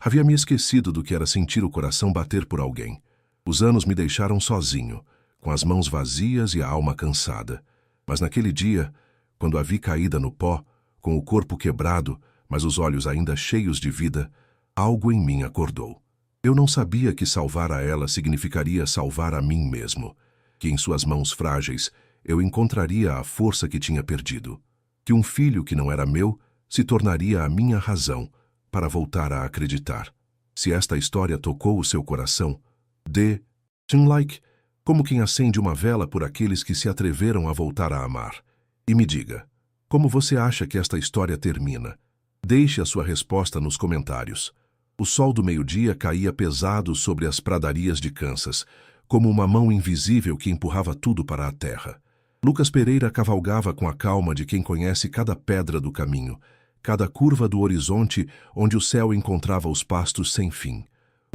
Havia me esquecido do que era sentir o coração bater por alguém. Os anos me deixaram sozinho, com as mãos vazias e a alma cansada. Mas naquele dia, quando a vi caída no pó, com o corpo quebrado, mas os olhos ainda cheios de vida, algo em mim acordou. Eu não sabia que salvar a ela significaria salvar a mim mesmo, que em suas mãos frágeis eu encontraria a força que tinha perdido, que um filho que não era meu se tornaria a minha razão para voltar a acreditar. Se esta história tocou o seu coração, dê um like, como quem acende uma vela por aqueles que se atreveram a voltar a amar. E me diga, como você acha que esta história termina? Deixe a sua resposta nos comentários. O sol do meio-dia caía pesado sobre as pradarias de Kansas, como uma mão invisível que empurrava tudo para a terra. Lucas Pereira cavalgava com a calma de quem conhece cada pedra do caminho, cada curva do horizonte onde o céu encontrava os pastos sem fim.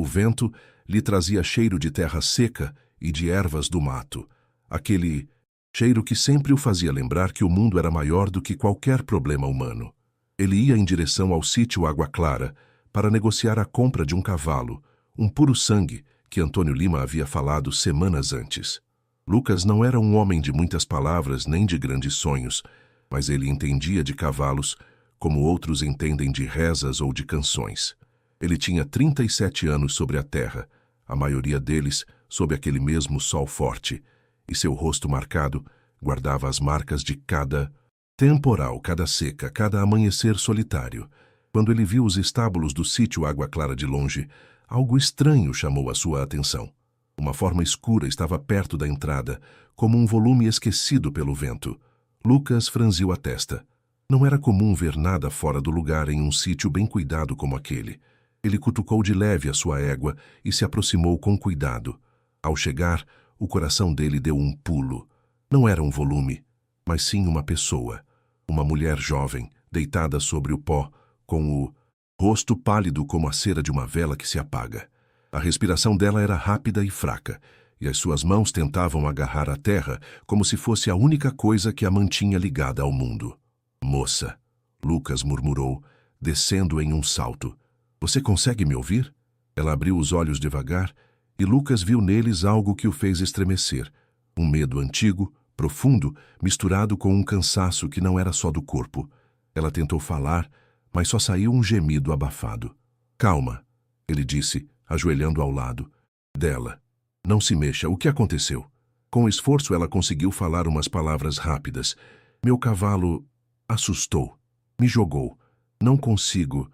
O vento lhe trazia cheiro de terra seca e de ervas do mato, aquele cheiro que sempre o fazia lembrar que o mundo era maior do que qualquer problema humano. Ele ia em direção ao sítio Água Clara para negociar a compra de um cavalo, um puro sangue que Antônio Lima havia falado semanas antes. Lucas não era um homem de muitas palavras nem de grandes sonhos, mas ele entendia de cavalos como outros entendem de rezas ou de canções. Ele tinha 37 anos sobre a terra, a maioria deles sob aquele mesmo sol forte, e seu rosto marcado guardava as marcas de cada temporal, cada seca, cada amanhecer solitário. Quando ele viu os estábulos do sítio Água Clara de longe, algo estranho chamou a sua atenção. Uma forma escura estava perto da entrada, como um volume esquecido pelo vento. Lucas franziu a testa. Não era comum ver nada fora do lugar em um sítio bem cuidado como aquele. Ele cutucou de leve a sua égua e se aproximou com cuidado. Ao chegar, o coração dele deu um pulo. Não era um volume, mas sim uma pessoa. Uma mulher jovem, deitada sobre o pó, com o rosto pálido como a cera de uma vela que se apaga. A respiração dela era rápida e fraca, e as suas mãos tentavam agarrar a terra como se fosse a única coisa que a mantinha ligada ao mundo. "Moça", Lucas murmurou, descendo em um salto. "Você consegue me ouvir?" Ela abriu os olhos devagar, e Lucas viu neles algo que o fez estremecer. Um medo antigo, profundo, misturado com um cansaço que não era só do corpo. Ela tentou falar, mas só saiu um gemido abafado. "Calma", ele disse, ajoelhando ao lado dela. "Não se mexa, o que aconteceu?" Com esforço ela conseguiu falar umas palavras rápidas. "Meu cavalo assustou. Me jogou. Não consigo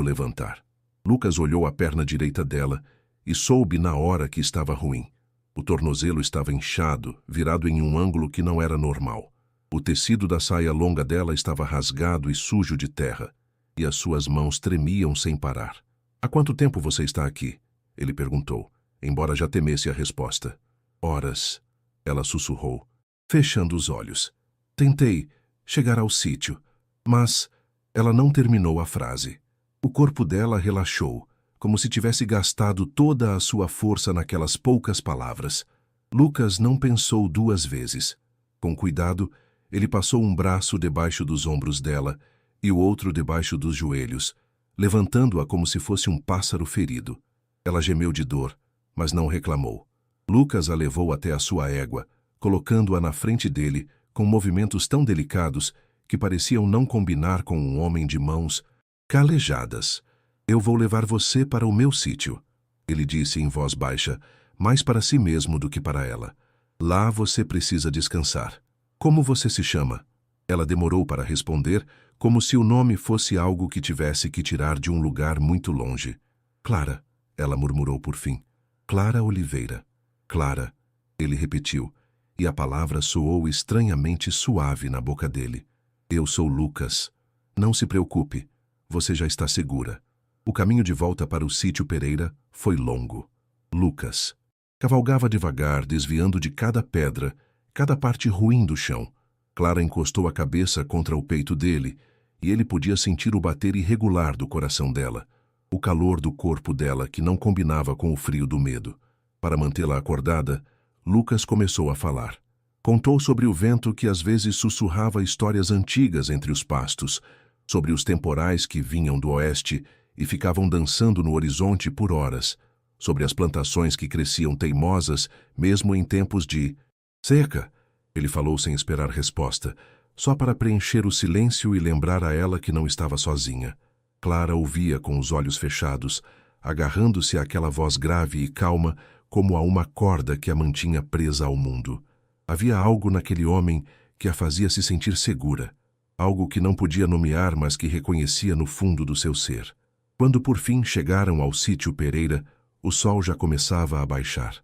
levantar." Lucas olhou a perna direita dela e soube na hora que estava ruim. O tornozelo estava inchado, virado em um ângulo que não era normal. O tecido da saia longa dela estava rasgado e sujo de terra, e as suas mãos tremiam sem parar. "Há quanto tempo você está aqui?" ele perguntou, embora já temesse a resposta. "Horas", ela sussurrou, fechando os olhos. "Tentei chegar ao sítio, mas..." Ela não terminou a frase. O corpo dela relaxou, como se tivesse gastado toda a sua força naquelas poucas palavras. Lucas não pensou duas vezes. Com cuidado, ele passou um braço debaixo dos ombros dela e o outro debaixo dos joelhos, levantando-a como se fosse um pássaro ferido. Ela gemeu de dor, mas não reclamou. Lucas a levou até a sua égua, colocando-a na frente dele, com movimentos tão delicados que pareciam não combinar com um homem de mãos calejadas. "Eu vou levar você para o meu sítio", ele disse em voz baixa, mais para si mesmo do que para ela. "Lá você precisa descansar." "Como você se chama?" Ela demorou para responder, como se o nome fosse algo que tivesse que tirar de um lugar muito longe. "Clara", ela murmurou por fim. "Clara Oliveira." "Clara", ele repetiu, e a palavra soou estranhamente suave na boca dele. "Eu sou Lucas. Não se preocupe, você já está segura." O caminho de volta para o sítio Pereira foi longo. Lucas cavalgava devagar, desviando de cada pedra, cada parte ruim do chão. Clara encostou a cabeça contra o peito dele, e ele podia sentir o bater irregular do coração dela, o calor do corpo dela que não combinava com o frio do medo. Para mantê-la acordada, Lucas começou a falar. Contou sobre o vento que às vezes sussurrava histórias antigas entre os pastos, sobre os temporais que vinham do oeste e ficavam dançando no horizonte por horas, sobre as plantações que cresciam teimosas, mesmo em tempos de seca. Ele falou sem esperar resposta, só para preencher o silêncio e lembrar a ela que não estava sozinha. Clara ouvia com os olhos fechados, agarrando-se àquela voz grave e calma como a uma corda que a mantinha presa ao mundo. Havia algo naquele homem que a fazia se sentir segura, algo que não podia nomear, mas que reconhecia no fundo do seu ser. Quando por fim chegaram ao sítio Pereira, o sol já começava a baixar.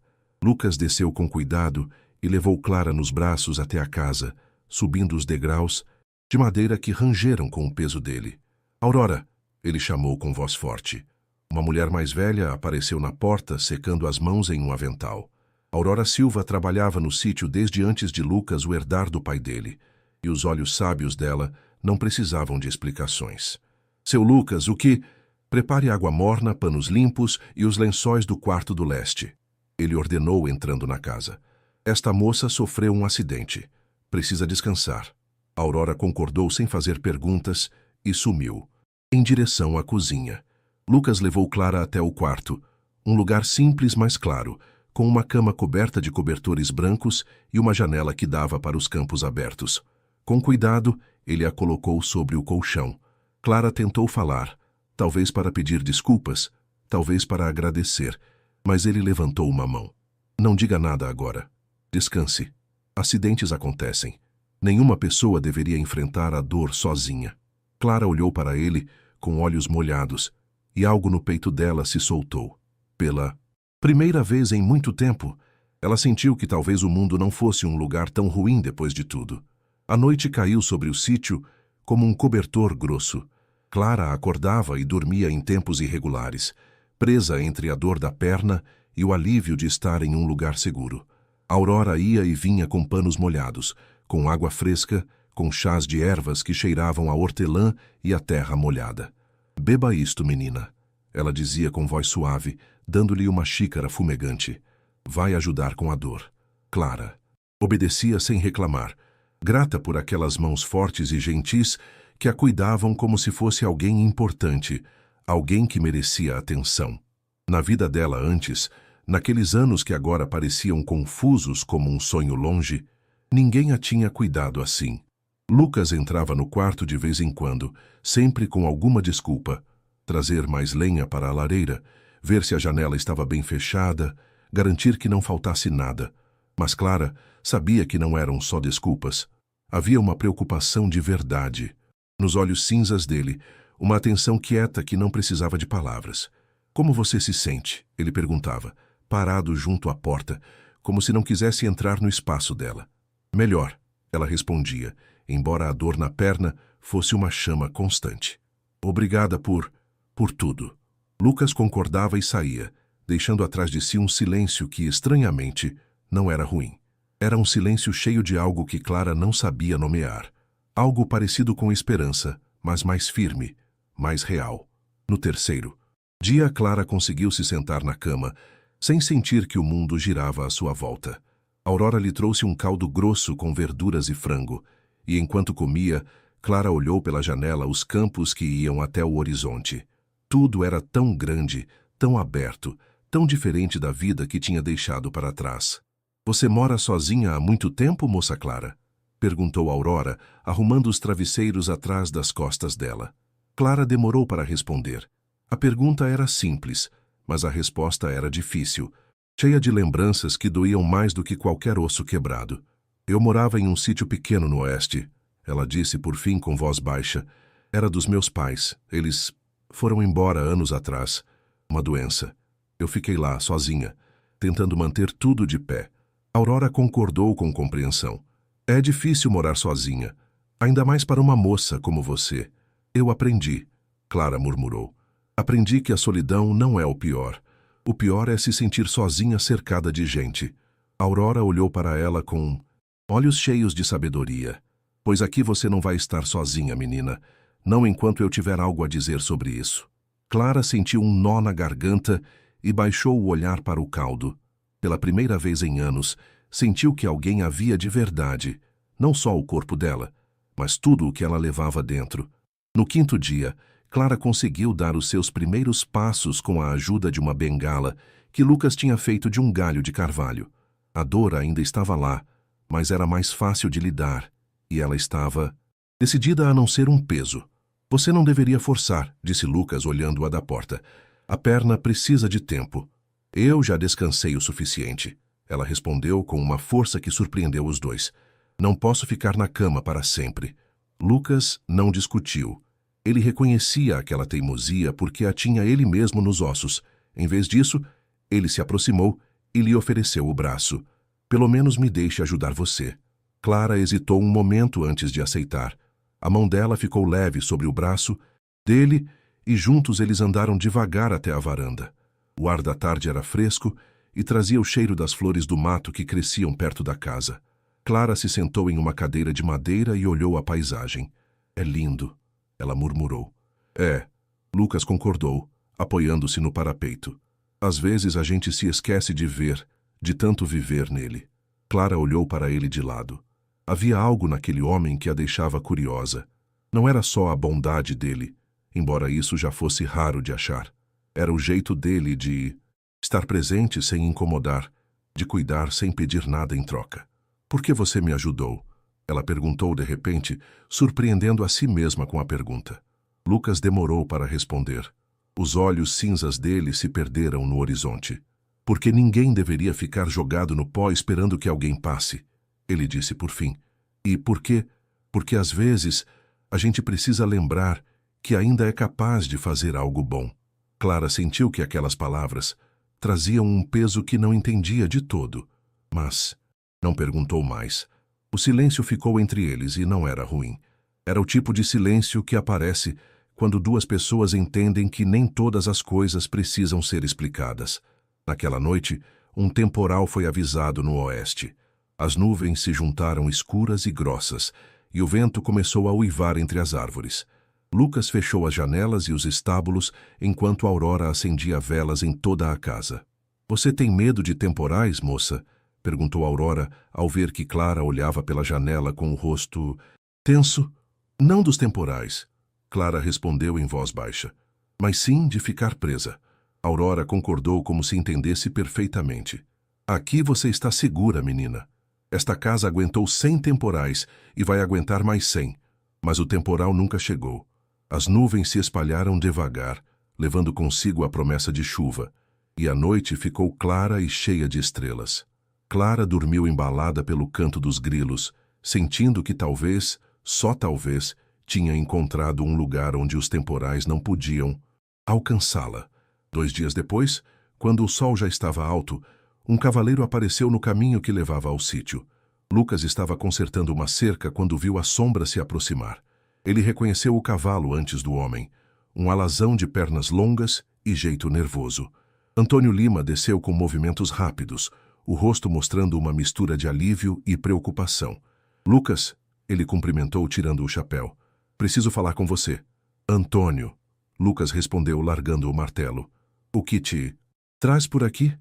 Lucas desceu com cuidado e levou Clara nos braços até a casa, subindo os degraus de madeira que rangeram com o peso dele. Aurora, ele chamou com voz forte. Uma mulher mais velha apareceu na porta, secando as mãos em um avental. Aurora Silva trabalhava no sítio desde antes de Lucas o herdar do pai dele, e os olhos sábios dela não precisavam de explicações. Seu Lucas, o que... Prepare água morna, panos limpos e os lençóis do quarto do leste. Ele ordenou entrando na casa. Esta moça sofreu um acidente. Precisa descansar. Aurora concordou sem fazer perguntas e sumiu, em direção à cozinha. Lucas levou Clara até o quarto, um lugar simples, mas claro, com uma cama coberta de cobertores brancos e uma janela que dava para os campos abertos. Com cuidado, ele a colocou sobre o colchão. Clara tentou falar, talvez para pedir desculpas, talvez para agradecer, mas ele levantou uma mão. Não diga nada agora. Descanse. Acidentes acontecem. Nenhuma pessoa deveria enfrentar a dor sozinha. Clara olhou para ele com olhos molhados, e algo no peito dela se soltou. Pela primeira vez em muito tempo, ela sentiu que talvez o mundo não fosse um lugar tão ruim depois de tudo. A noite caiu sobre o sítio como um cobertor grosso. Clara acordava e dormia em tempos irregulares, presa entre a dor da perna e o alívio de estar em um lugar seguro. Aurora ia e vinha com panos molhados, com água fresca, com chás de ervas que cheiravam a hortelã e a terra molhada. Beba isto, menina, ela dizia com voz suave, dando-lhe uma xícara fumegante. Vai ajudar com a dor. Clara obedecia sem reclamar, grata por aquelas mãos fortes e gentis que a cuidavam como se fosse alguém importante, alguém que merecia atenção. Na vida dela antes, naqueles anos que agora pareciam confusos como um sonho longe, ninguém a tinha cuidado assim. Lucas entrava no quarto de vez em quando, sempre com alguma desculpa. Trazer mais lenha para a lareira, ver se a janela estava bem fechada, garantir que não faltasse nada. Mas Clara sabia que não eram só desculpas. Havia uma preocupação de verdade. Nos olhos cinzas dele, uma atenção quieta que não precisava de palavras. Como você se sente? Ele perguntava, parado junto à porta, como se não quisesse entrar no espaço dela. Melhor, ela respondia, embora a dor na perna fosse uma chama constante. Obrigada por tudo. Lucas concordava e saía, deixando atrás de si um silêncio que, estranhamente, não era ruim. Era um silêncio cheio de algo que Clara não sabia nomear. Algo parecido com esperança, mas mais firme, mais real. No terceiro dia, Clara conseguiu se sentar na cama, sem sentir que o mundo girava à sua volta. Aurora lhe trouxe um caldo grosso com verduras e frango, e enquanto comia, Clara olhou pela janela os campos que iam até o horizonte. Tudo era tão grande, tão aberto, tão diferente da vida que tinha deixado para trás. Você mora sozinha há muito tempo, moça Clara? Perguntou Aurora, arrumando os travesseiros atrás das costas dela. Clara demorou para responder. A pergunta era simples, mas a resposta era difícil, cheia de lembranças que doíam mais do que qualquer osso quebrado. Eu morava em um sítio pequeno no oeste, ela disse por fim com voz baixa. Era dos meus pais. Eles foram embora anos atrás. Uma doença. Eu fiquei lá, sozinha, tentando manter tudo de pé. Aurora concordou com compreensão. É difícil morar sozinha, ainda mais para uma moça como você. Eu aprendi, Clara murmurou. Aprendi que a solidão não é o pior. O pior é se sentir sozinha cercada de gente. Aurora olhou para ela com olhos cheios de sabedoria. Pois aqui você não vai estar sozinha, menina. Não enquanto eu tiver algo a dizer sobre isso. Clara sentiu um nó na garganta e baixou o olhar para o caldo. Pela primeira vez em anos, sentiu que alguém havia de verdade, não só o corpo dela, mas tudo o que ela levava dentro. No quinto dia, Clara conseguiu dar os seus primeiros passos com a ajuda de uma bengala que Lucas tinha feito de um galho de carvalho. A dor ainda estava lá, mas era mais fácil de lidar, e ela estava decidida a não ser um peso. Você não deveria forçar, disse Lucas olhando-a da porta. A perna precisa de tempo. Eu já descansei o suficiente. Ela respondeu com uma força que surpreendeu os dois. Não posso ficar na cama para sempre. Lucas não discutiu. Ele reconhecia aquela teimosia porque a tinha ele mesmo nos ossos. Em vez disso, ele se aproximou e lhe ofereceu o braço. Pelo menos me deixe ajudar você. Clara hesitou um momento antes de aceitar. A mão dela ficou leve sobre o braço dele e juntos eles andaram devagar até a varanda. O ar da tarde era fresco e trazia o cheiro das flores do mato que cresciam perto da casa. Clara se sentou em uma cadeira de madeira e olhou a paisagem. É lindo, ela murmurou. É, Lucas concordou, apoiando-se no parapeito. Às vezes a gente se esquece de ver, de tanto viver nele. Clara olhou para ele de lado. Havia algo naquele homem que a deixava curiosa. Não era só a bondade dele, embora isso já fosse raro de achar. Era o jeito dele de estar presente sem incomodar, de cuidar sem pedir nada em troca. Por que você me ajudou? Ela perguntou de repente, surpreendendo a si mesma com a pergunta. Lucas demorou para responder. Os olhos cinzas dele se perderam no horizonte. Porque ninguém deveria ficar jogado no pó esperando que alguém passe, ele disse por fim. E por quê? Porque às vezes a gente precisa lembrar que ainda é capaz de fazer algo bom. Clara sentiu que aquelas palavras traziam um peso que não entendia de todo, mas não perguntou mais. O silêncio ficou entre eles e não era ruim. Era o tipo de silêncio que aparece quando duas pessoas entendem que nem todas as coisas precisam ser explicadas. Naquela noite, um temporal foi avisado no oeste. As nuvens se juntaram escuras e grossas, e o vento começou a uivar entre as árvores. Lucas fechou as janelas e os estábulos enquanto Aurora acendia velas em toda a casa. Você tem medo de temporais, moça? Perguntou Aurora ao ver que Clara olhava pela janela com o rosto tenso. Não dos temporais, Clara respondeu em voz baixa, mas sim de ficar presa. Aurora concordou como se entendesse perfeitamente. Aqui você está segura, menina. Esta casa aguentou 100 temporais e vai aguentar mais 100, mas o temporal nunca chegou. As nuvens se espalharam devagar, levando consigo a promessa de chuva, e a noite ficou clara e cheia de estrelas. Clara dormiu embalada pelo canto dos grilos, sentindo que talvez, só talvez, tinha encontrado um lugar onde os temporais não podiam alcançá-la. 2 dias depois, quando o sol já estava alto, um cavaleiro apareceu no caminho que levava ao sítio. Lucas estava consertando uma cerca quando viu a sombra se aproximar. Ele reconheceu o cavalo antes do homem, um alazão de pernas longas e jeito nervoso. Antônio Lima desceu com movimentos rápidos, o rosto mostrando uma mistura de alívio e preocupação. Lucas, ele cumprimentou tirando o chapéu. Preciso falar com você. Antônio, Lucas respondeu largando o martelo. O que te traz por aqui?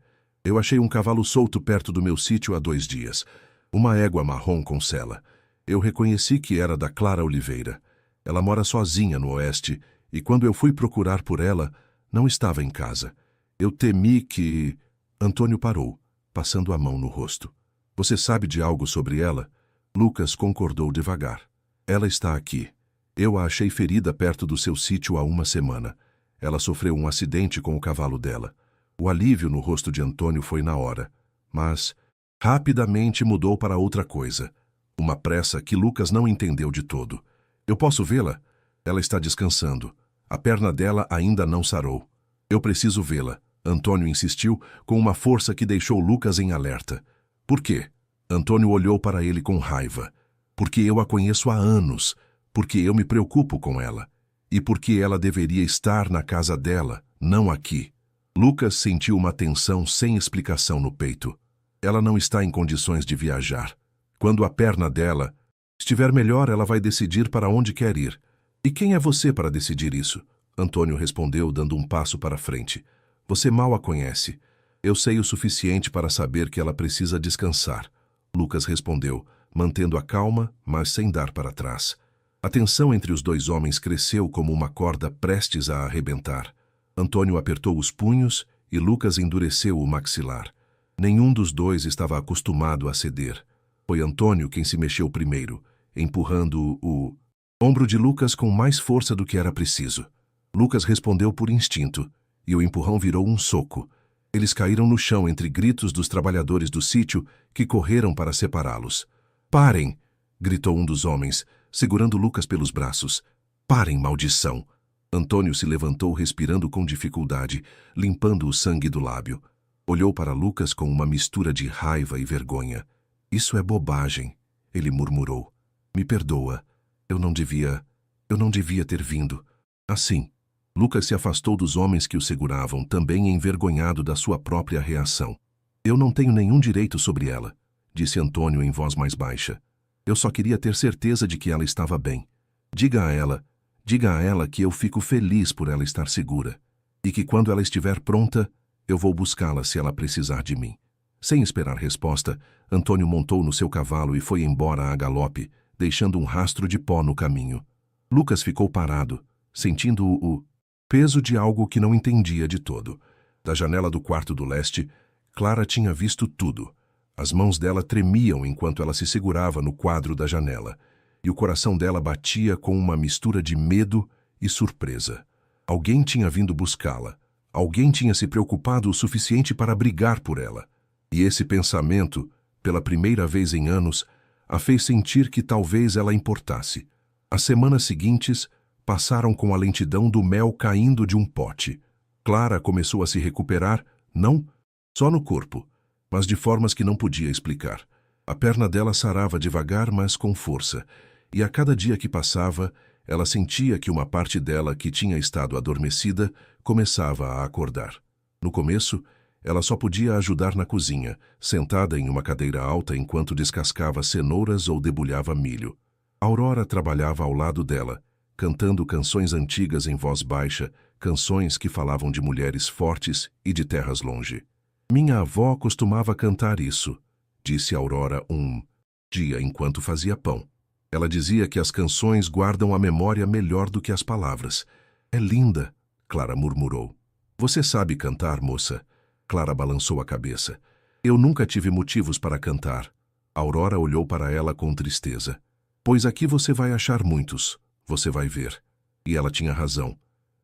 Eu achei um cavalo solto perto do meu sítio há 2 dias. Uma égua marrom com sela. Eu reconheci que era da Clara Oliveira. Ela mora sozinha no oeste, e quando eu fui procurar por ela, não estava em casa. Eu temi que... Antônio parou, passando a mão no rosto. Você sabe de algo sobre ela? Lucas concordou devagar. Ela está aqui. Eu a achei ferida perto do seu sítio há 1 semana. Ela sofreu um acidente com o cavalo dela. O alívio no rosto de Antônio foi na hora, mas rapidamente mudou para outra coisa. Uma pressa que Lucas não entendeu de todo. Eu posso vê-la? Ela está descansando. A perna dela ainda não sarou. Eu preciso vê-la, Antônio insistiu com uma força que deixou Lucas em alerta. Por quê? Antônio olhou para ele com raiva. Porque eu a conheço há anos. Porque eu me preocupo com ela. E porque ela deveria estar na casa dela, não aqui. Lucas sentiu uma tensão sem explicação no peito. Ela não está em condições de viajar. Quando a perna dela estiver melhor, ela vai decidir para onde quer ir. E quem é você para decidir isso? Antônio respondeu, dando um passo para frente. Você mal a conhece. Eu sei o suficiente para saber que ela precisa descansar. Lucas respondeu, mantendo a calma, mas sem dar para trás. A tensão entre os dois homens cresceu como uma corda prestes a arrebentar. Antônio apertou os punhos e Lucas endureceu o maxilar. Nenhum dos dois estava acostumado a ceder. Foi Antônio quem se mexeu primeiro, empurrando o ombro de Lucas com mais força do que era preciso. Lucas respondeu por instinto, e o empurrão virou um soco. Eles caíram no chão entre gritos dos trabalhadores do sítio que correram para separá-los. "Parem!" gritou um dos homens, segurando Lucas pelos braços. "Parem, maldição!" Antônio se levantou respirando com dificuldade, limpando o sangue do lábio. Olhou para Lucas com uma mistura de raiva e vergonha. "Isso é bobagem", ele murmurou. "Me perdoa. Eu não devia ter vindo." Assim, Lucas se afastou dos homens que o seguravam, também envergonhado da sua própria reação. "Eu não tenho nenhum direito sobre ela", disse Antônio em voz mais baixa. "Eu só queria ter certeza de que ela estava bem. Diga a ela que eu fico feliz por ela estar segura, e que quando ela estiver pronta, eu vou buscá-la se ela precisar de mim." Sem esperar resposta, Antônio montou no seu cavalo e foi embora a galope, deixando um rastro de pó no caminho. Lucas ficou parado, sentindo o peso de algo que não entendia de todo. Da janela do quarto do leste, Clara tinha visto tudo. As mãos dela tremiam enquanto ela se segurava no quadro da janela, e o coração dela batia com uma mistura de medo e surpresa. Alguém tinha vindo buscá-la. Alguém tinha se preocupado o suficiente para brigar por ela. E esse pensamento, pela primeira vez em anos, a fez sentir que talvez ela importasse. As semanas seguintes passaram com a lentidão do mel caindo de um pote. Clara começou a se recuperar, não só no corpo, mas de formas que não podia explicar. A perna dela sarava devagar, mas com força, e a cada dia que passava, ela sentia que uma parte dela que tinha estado adormecida começava a acordar. No começo, ela só podia ajudar na cozinha, sentada em uma cadeira alta enquanto descascava cenouras ou debulhava milho. Aurora trabalhava ao lado dela, cantando canções antigas em voz baixa, canções que falavam de mulheres fortes e de terras longe. "Minha avó costumava cantar isso", disse Aurora um dia enquanto fazia pão. "Ela dizia que as canções guardam a memória melhor do que as palavras." "É linda", Clara murmurou. "Você sabe cantar, moça?" Clara balançou a cabeça. "Eu nunca tive motivos para cantar." Aurora olhou para ela com tristeza. "Pois aqui você vai achar muitos. Você vai ver." E ela tinha razão.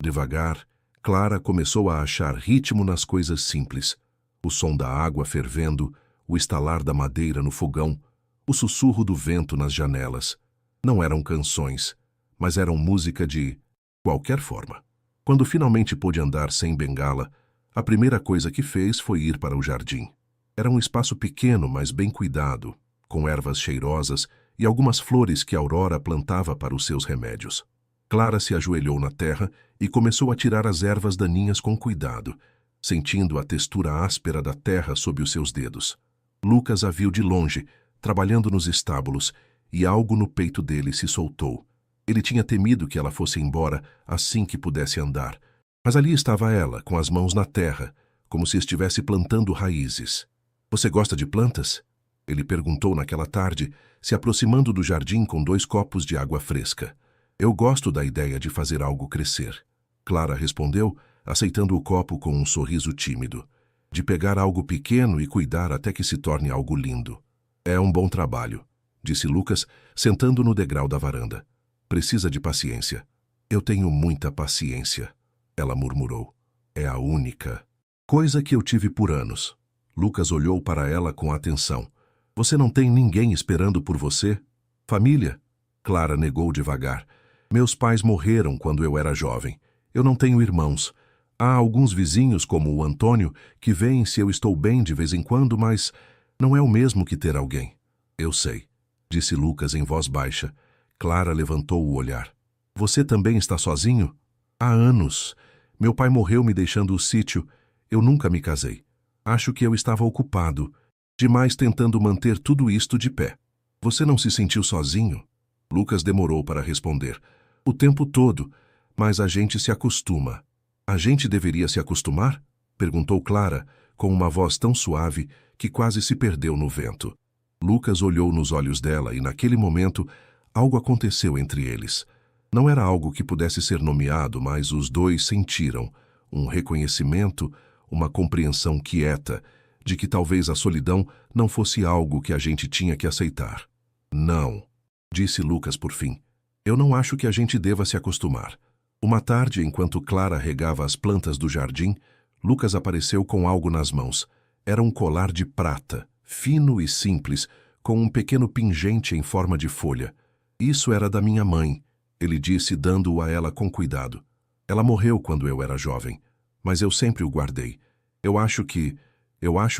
Devagar, Clara começou a achar ritmo nas coisas simples. O som da água fervendo, o estalar da madeira no fogão, o sussurro do vento nas janelas. Não eram canções, mas eram música de qualquer forma. Quando finalmente pôde andar sem bengala, a primeira coisa que fez foi ir para o jardim. Era um espaço pequeno, mas bem cuidado, com ervas cheirosas e algumas flores que Aurora plantava para os seus remédios. Clara se ajoelhou na terra e começou a tirar as ervas daninhas com cuidado, sentindo a textura áspera da terra sob os seus dedos. Lucas a viu de longe, trabalhando nos estábulos, e algo no peito dele se soltou. Ele tinha temido que ela fosse embora assim que pudesse andar, mas ali estava ela, com as mãos na terra, como se estivesse plantando raízes. "Você gosta de plantas?" ele perguntou naquela tarde, se aproximando do jardim com 2 copos de água fresca. "Eu gosto da ideia de fazer algo crescer", Clara respondeu, aceitando o copo com um sorriso tímido. "De pegar algo pequeno e cuidar até que se torne algo lindo. É um bom trabalho", disse Lucas, sentando no degrau da varanda. "Precisa de paciência." "Eu tenho muita paciência", ela murmurou. "É a única coisa que eu tive por anos." Lucas olhou para ela com atenção. "Você não tem ninguém esperando por você? Família?" Clara negou devagar. "Meus pais morreram quando eu era jovem. Eu não tenho irmãos. Há alguns vizinhos, como o Antônio, que veem se eu estou bem de vez em quando, mas não é o mesmo que ter alguém." "Eu sei", disse Lucas em voz baixa. Clara levantou o olhar. "Você também está sozinho?" "Há anos. Meu pai morreu me deixando o sítio. Eu nunca me casei. Acho que eu estava ocupado demais tentando manter tudo isto de pé." "Você não se sentiu sozinho?" Lucas demorou para responder. "O tempo todo, mas a gente se acostuma." "A gente deveria se acostumar?" perguntou Clara, com uma voz tão suave que quase se perdeu no vento. Lucas olhou nos olhos dela e, naquele momento, algo aconteceu entre eles. Não era algo que pudesse ser nomeado, mas os dois sentiram um reconhecimento, uma compreensão quieta de que talvez a solidão não fosse algo que a gente tinha que aceitar. Não, disse Lucas por fim. Eu não acho que a gente deva se acostumar. Uma tarde, enquanto Clara regava as plantas do jardim, Lucas apareceu com algo nas mãos. Era um colar de prata, fino e simples, com um pequeno pingente em forma de folha. Isso era da minha mãe, ele disse, dando-o a ela com cuidado. Ela morreu quando eu era jovem, mas eu sempre o guardei. Eu acho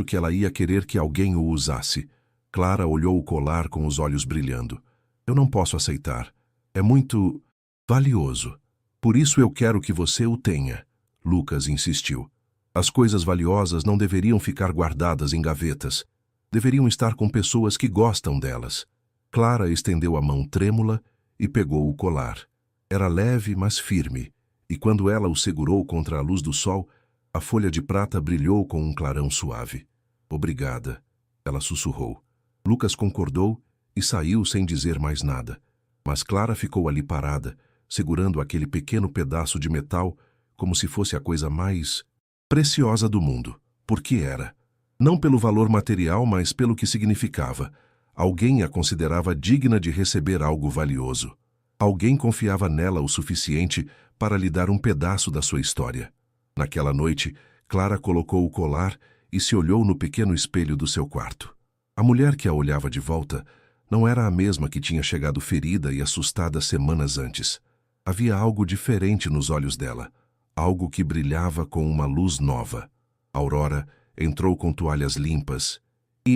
que ela ia querer que alguém o usasse. Clara olhou o colar com os olhos brilhando. Eu não posso aceitar. É muito valioso. Por isso eu quero que você o tenha, Lucas insistiu. As coisas valiosas não deveriam ficar guardadas em gavetas. Deveriam estar com pessoas que gostam delas. Clara estendeu a mão trêmula e pegou o colar. Era leve, mas firme, e quando ela o segurou contra a luz do sol, a folha de prata brilhou com um clarão suave. Obrigada, ela sussurrou. Lucas concordou e saiu sem dizer mais nada. Mas Clara ficou ali parada, segurando aquele pequeno pedaço de metal como se fosse a coisa mais preciosa do mundo. Porque era. Não pelo valor material, mas pelo que significava. Alguém a considerava digna de receber algo valioso. Alguém confiava nela o suficiente para lhe dar um pedaço da sua história. Naquela noite, Clara colocou o colar e se olhou no pequeno espelho do seu quarto. A mulher que a olhava de volta não era a mesma que tinha chegado ferida e assustada semanas antes. Havia algo diferente nos olhos dela, algo que brilhava com uma luz nova. Aurora entrou com toalhas limpas e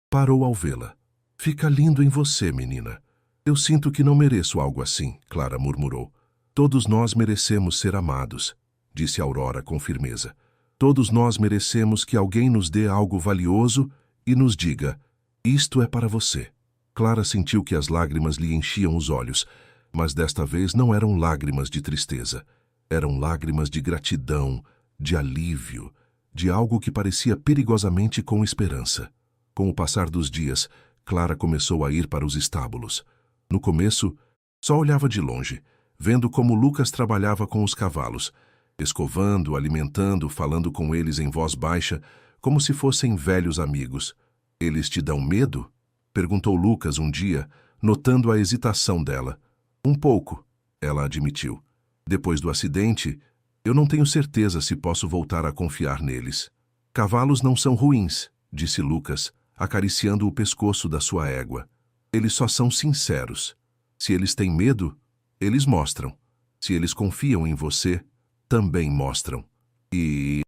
parou ao vê-la. Fica lindo em você, menina. Eu sinto que não mereço algo assim, Clara murmurou. Todos nós merecemos ser amados, disse Aurora com firmeza. Todos nós merecemos que alguém nos dê algo valioso e nos diga, isto é para você. Clara sentiu que as lágrimas lhe enchiam os olhos, mas desta vez não eram lágrimas de tristeza. Eram lágrimas de gratidão, de alívio, de algo que parecia perigosamente com esperança. Com o passar dos dias, Clara começou a ir para os estábulos. No começo, só olhava de longe, vendo como Lucas trabalhava com os cavalos, escovando, alimentando, falando com eles em voz baixa, como se fossem velhos amigos. Eles te dão medo? Perguntou Lucas um dia, notando a hesitação dela. Um pouco, ela admitiu. Depois do acidente, eu não tenho certeza se posso voltar a confiar neles. Cavalos não são ruins, disse Lucas, acariciando o pescoço da sua égua. Eles só são sinceros. Se eles têm medo, eles mostram. Se eles confiam em você, também mostram. E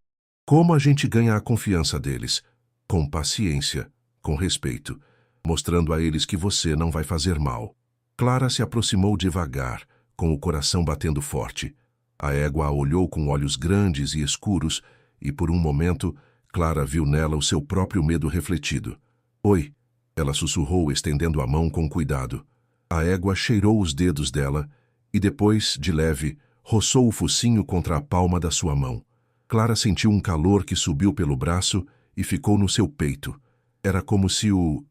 como a gente ganha a confiança deles? Com paciência, com respeito, mostrando a eles que você não vai fazer mal. Clara se aproximou devagar, com o coração batendo forte. A égua a olhou com olhos grandes e escuros, e por um momento, Clara viu nela o seu próprio medo refletido. Oi, ela sussurrou, estendendo a mão com cuidado. A égua cheirou os dedos dela e depois, de leve, roçou o focinho contra a palma da sua mão. Clara sentiu um calor que subiu pelo braço e ficou no seu peito. Era como se o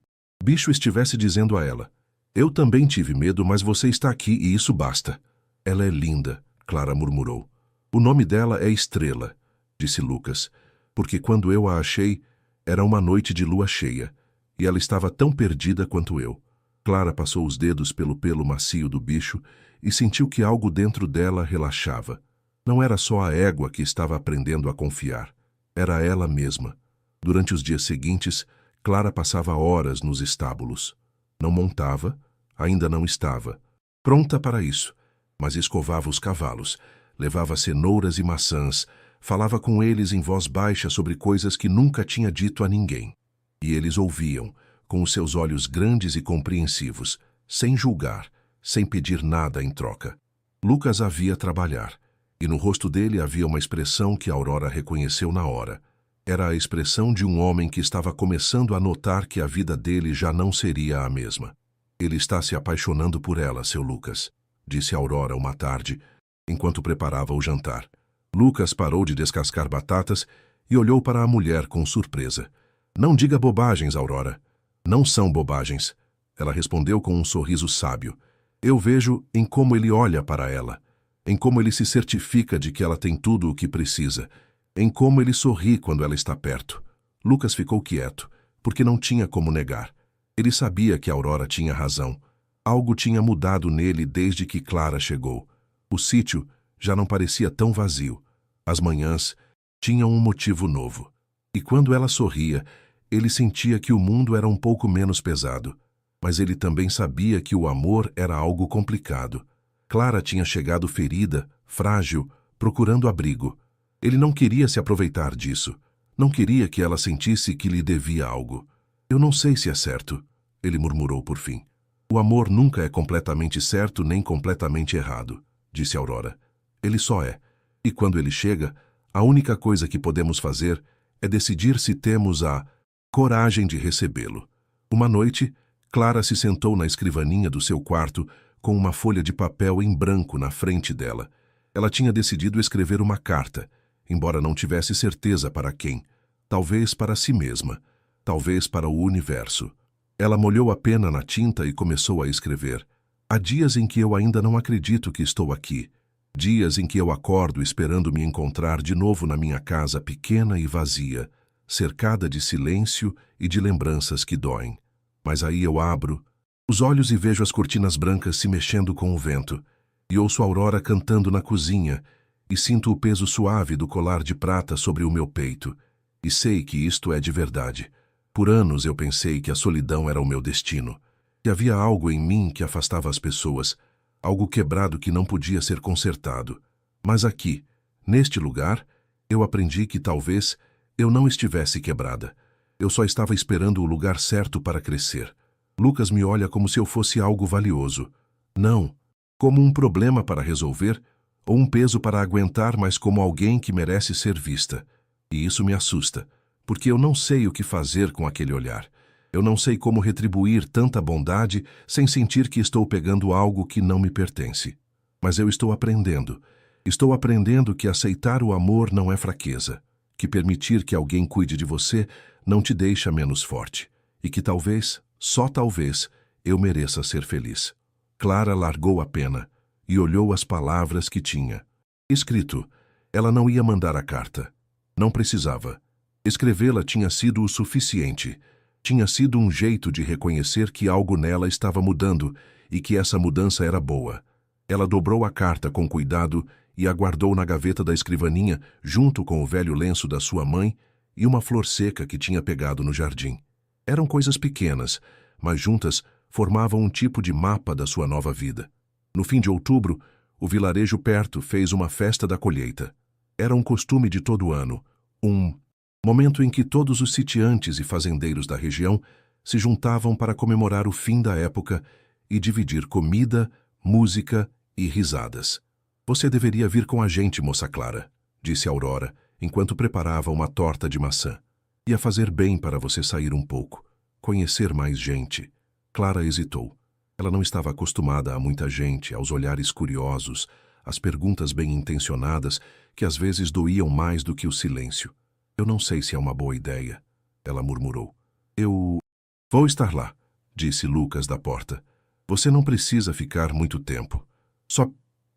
bicho estivesse dizendo a ela, eu também tive medo, mas você está aqui e isso basta. Ela é linda, Clara murmurou. O nome dela é Estrela, disse Lucas, porque quando eu a achei, era uma noite de lua cheia, e ela estava tão perdida quanto eu. Clara passou os dedos pelo pelo macio do bicho e sentiu que algo dentro dela relaxava. Não era só a égua que estava aprendendo a confiar. Era ela mesma. Durante os dias seguintes, Clara passava horas nos estábulos. Não montava, ainda não estava pronta para isso, mas escovava os cavalos, levava cenouras e maçãs, falava com eles em voz baixa sobre coisas que nunca tinha dito a ninguém. E eles ouviam, com os seus olhos grandes e compreensivos, sem julgar, sem pedir nada em troca. Lucas a via trabalhar, e no rosto dele havia uma expressão que Aurora reconheceu na hora. Era a expressão de um homem que estava começando a notar que a vida dele já não seria a mesma. Ele está se apaixonando por ela, seu Lucas, disse Aurora uma tarde, enquanto preparava o jantar. Lucas parou de descascar batatas e olhou para a mulher com surpresa. Não diga bobagens, Aurora. Não são bobagens. Ela respondeu com um sorriso sábio. Eu vejo em como ele olha para ela, em como ele se certifica de que ela tem tudo o que precisa, em como ele sorri quando ela está perto. Lucas ficou quieto, porque não tinha como negar. Ele sabia que Aurora tinha razão. Algo tinha mudado nele desde que Clara chegou. O sítio já não parecia tão vazio. As manhãs tinham um motivo novo. E quando ela sorria, ele sentia que o mundo era um pouco menos pesado. Mas ele também sabia que o amor era algo complicado. Clara tinha chegado ferida, frágil, procurando abrigo. Ele não queria se aproveitar disso. Não queria que ela sentisse que lhe devia algo. Eu não sei se é certo, ele murmurou por fim. O amor nunca é completamente certo nem completamente errado, disse Aurora. Ele só é. E quando ele chega, a única coisa que podemos fazer é decidir se temos a coragem de recebê-lo. Uma noite, Clara se sentou na escrivaninha do seu quarto com uma folha de papel em branco na frente dela. Ela tinha decidido escrever uma carta, embora não tivesse certeza para quem. Talvez para si mesma, talvez para o universo. Ela molhou a pena na tinta e começou a escrever. Há dias em que eu ainda não acredito que estou aqui. Dias em que eu acordo esperando me encontrar de novo na minha casa pequena e vazia, cercada de silêncio e de lembranças que doem. Mas aí eu abro os olhos e vejo as cortinas brancas se mexendo com o vento, e ouço a Aurora cantando na cozinha, e sinto o peso suave do colar de prata sobre o meu peito, e sei que isto é de verdade. Por anos eu pensei que a solidão era o meu destino, que havia algo em mim que afastava as pessoas, algo quebrado que não podia ser consertado. Mas aqui, neste lugar, eu aprendi que talvez eu não estivesse quebrada. Eu só estava esperando o lugar certo para crescer. Lucas me olha como se eu fosse algo valioso. Não, como um problema para resolver, ou um peso para aguentar, mas como alguém que merece ser vista. E isso me assusta, porque eu não sei o que fazer com aquele olhar. Eu não sei como retribuir tanta bondade sem sentir que estou pegando algo que não me pertence. Mas eu estou aprendendo. Estou aprendendo que aceitar o amor não é fraqueza, que permitir que alguém cuide de você não te deixa menos forte, e que talvez, só talvez, eu mereça ser feliz. Clara largou a pena e olhou as palavras que tinha. Escrito, ela não ia mandar a carta. Não precisava. Escrevê-la tinha sido o suficiente. Tinha sido um jeito de reconhecer que algo nela estava mudando e que essa mudança era boa. Ela dobrou a carta com cuidado e a guardou na gaveta da escrivaninha junto com o velho lenço da sua mãe e uma flor seca que tinha pegado no jardim. Eram coisas pequenas, mas juntas formavam um tipo de mapa da sua nova vida. No fim de outubro, o vilarejo perto fez uma festa da colheita. Era um costume de todo ano, um momento em que todos os sitiantes e fazendeiros da região se juntavam para comemorar o fim da época e dividir comida, música e risadas. Você deveria vir com a gente, moça Clara, disse Aurora, enquanto preparava uma torta de maçã. Ia fazer bem para você sair um pouco, conhecer mais gente. Clara hesitou. Ela não estava acostumada a muita gente, aos olhares curiosos, às perguntas bem-intencionadas que às vezes doíam mais do que o silêncio. Eu não sei se é uma boa ideia, ela murmurou. Eu vou estar lá, disse Lucas da porta. Você não precisa ficar muito tempo. Só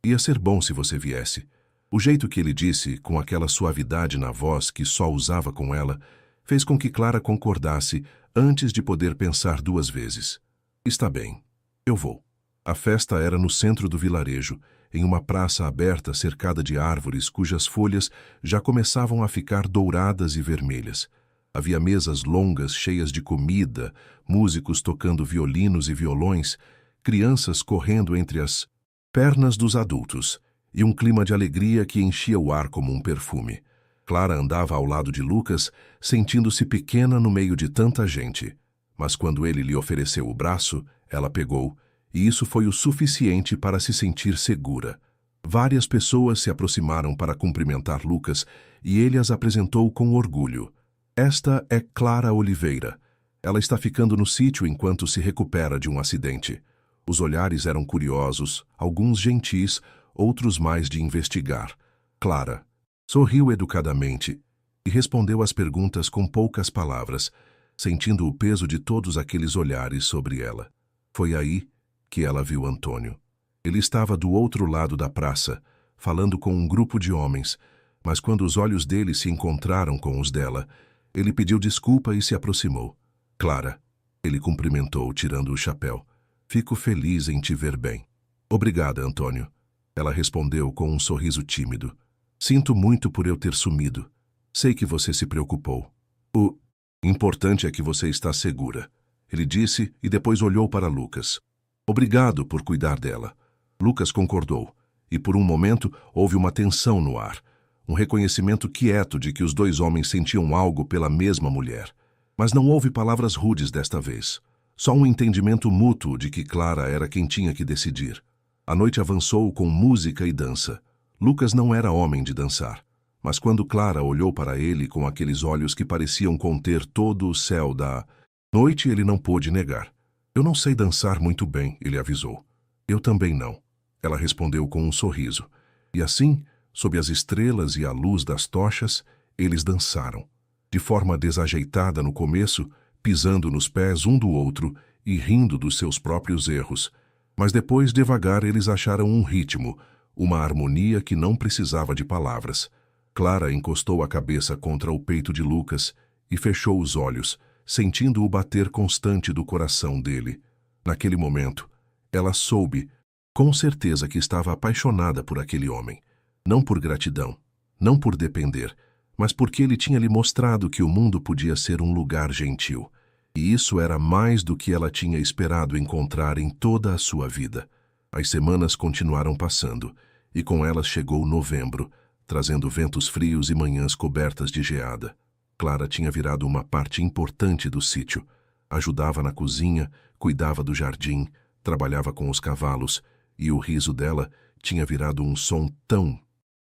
ia ser bom se você viesse. O jeito que ele disse, com aquela suavidade na voz que só usava com ela, fez com que Clara concordasse antes de poder pensar duas vezes. Está bem, eu vou. A festa era no centro do vilarejo, em uma praça aberta cercada de árvores cujas folhas já começavam a ficar douradas e vermelhas. Havia mesas longas cheias de comida, músicos tocando violinos e violões, crianças correndo entre as pernas dos adultos, e um clima de alegria que enchia o ar como um perfume. Clara andava ao lado de Lucas, sentindo-se pequena no meio de tanta gente. Mas quando ele lhe ofereceu o braço, ela pegou, e isso foi o suficiente para se sentir segura. Várias pessoas se aproximaram para cumprimentar Lucas, e ele as apresentou com orgulho. Esta é Clara Oliveira. Ela está ficando no sítio enquanto se recupera de um acidente. Os olhares eram curiosos, alguns gentis, outros mais de investigar. Clara sorriu educadamente e respondeu às perguntas com poucas palavras, sentindo o peso de todos aqueles olhares sobre ela. Foi aí que ela viu Antônio. Ele estava do outro lado da praça, falando com um grupo de homens, mas quando os olhos dele se encontraram com os dela, ele pediu desculpa e se aproximou. Clara, ele cumprimentou, tirando o chapéu. Fico feliz em te ver bem. Obrigada, Antônio. Ela respondeu com um sorriso tímido. Sinto muito por eu ter sumido. Sei que você se preocupou. O importante é que você está segura, ele disse e depois olhou para Lucas. Obrigado por cuidar dela. Lucas concordou, e por um momento houve uma tensão no ar, um reconhecimento quieto de que os dois homens sentiam algo pela mesma mulher. Mas não houve palavras rudes desta vez, só um entendimento mútuo de que Clara era quem tinha que decidir. A noite avançou com música e dança. Lucas não era homem de dançar, mas quando Clara olhou para ele com aqueles olhos que pareciam conter todo o céu da noite, ele não pôde negar. Eu não sei dançar muito bem, ele avisou. Eu também não. Ela respondeu com um sorriso. E assim, sob as estrelas e a luz das tochas, eles dançaram. De forma desajeitada no começo, pisando nos pés um do outro e rindo dos seus próprios erros. Mas depois, devagar, eles acharam um ritmo, uma harmonia que não precisava de palavras. Clara encostou a cabeça contra o peito de Lucas e fechou os olhos, sentindo o bater constante do coração dele. Naquele momento, ela soube, com certeza, que estava apaixonada por aquele homem. Não por gratidão, não por depender, mas porque ele tinha lhe mostrado que o mundo podia ser um lugar gentil. E isso era mais do que ela tinha esperado encontrar em toda a sua vida. As semanas continuaram passando, e com elas chegou novembro, trazendo ventos frios e manhãs cobertas de geada. Clara tinha virado uma parte importante do sítio. Ajudava na cozinha, cuidava do jardim, trabalhava com os cavalos, e o riso dela tinha virado um som tão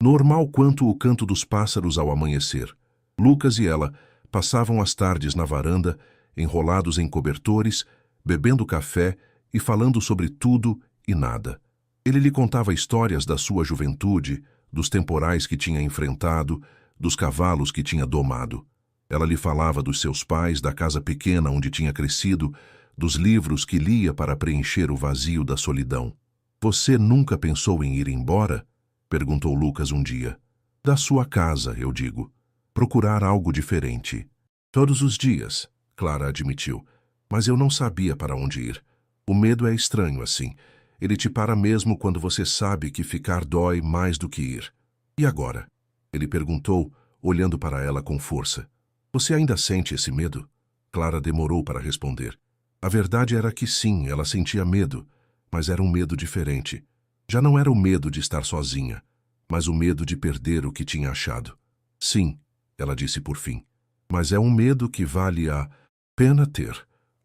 normal quanto o canto dos pássaros ao amanhecer. Lucas e ela passavam as tardes na varanda, enrolados em cobertores, bebendo café e falando sobre tudo e nada. Ele lhe contava histórias da sua juventude, dos temporais que tinha enfrentado, dos cavalos que tinha domado. Ela lhe falava dos seus pais, da casa pequena onde tinha crescido, dos livros que lia para preencher o vazio da solidão. Você nunca pensou em ir embora? Perguntou Lucas um dia. Da sua casa, eu digo. Procurar algo diferente. Todos os dias, Clara admitiu, mas eu não sabia para onde ir. O medo é estranho assim. Ele te para mesmo quando você sabe que ficar dói mais do que ir. E agora? Ele perguntou, olhando para ela com força. Você ainda sente esse medo? Clara demorou para responder. A verdade era que sim, ela sentia medo, mas era um medo diferente. Já não era o medo de estar sozinha, mas o medo de perder o que tinha achado. Sim, ela disse por fim, mas é um medo que vale a pena ter.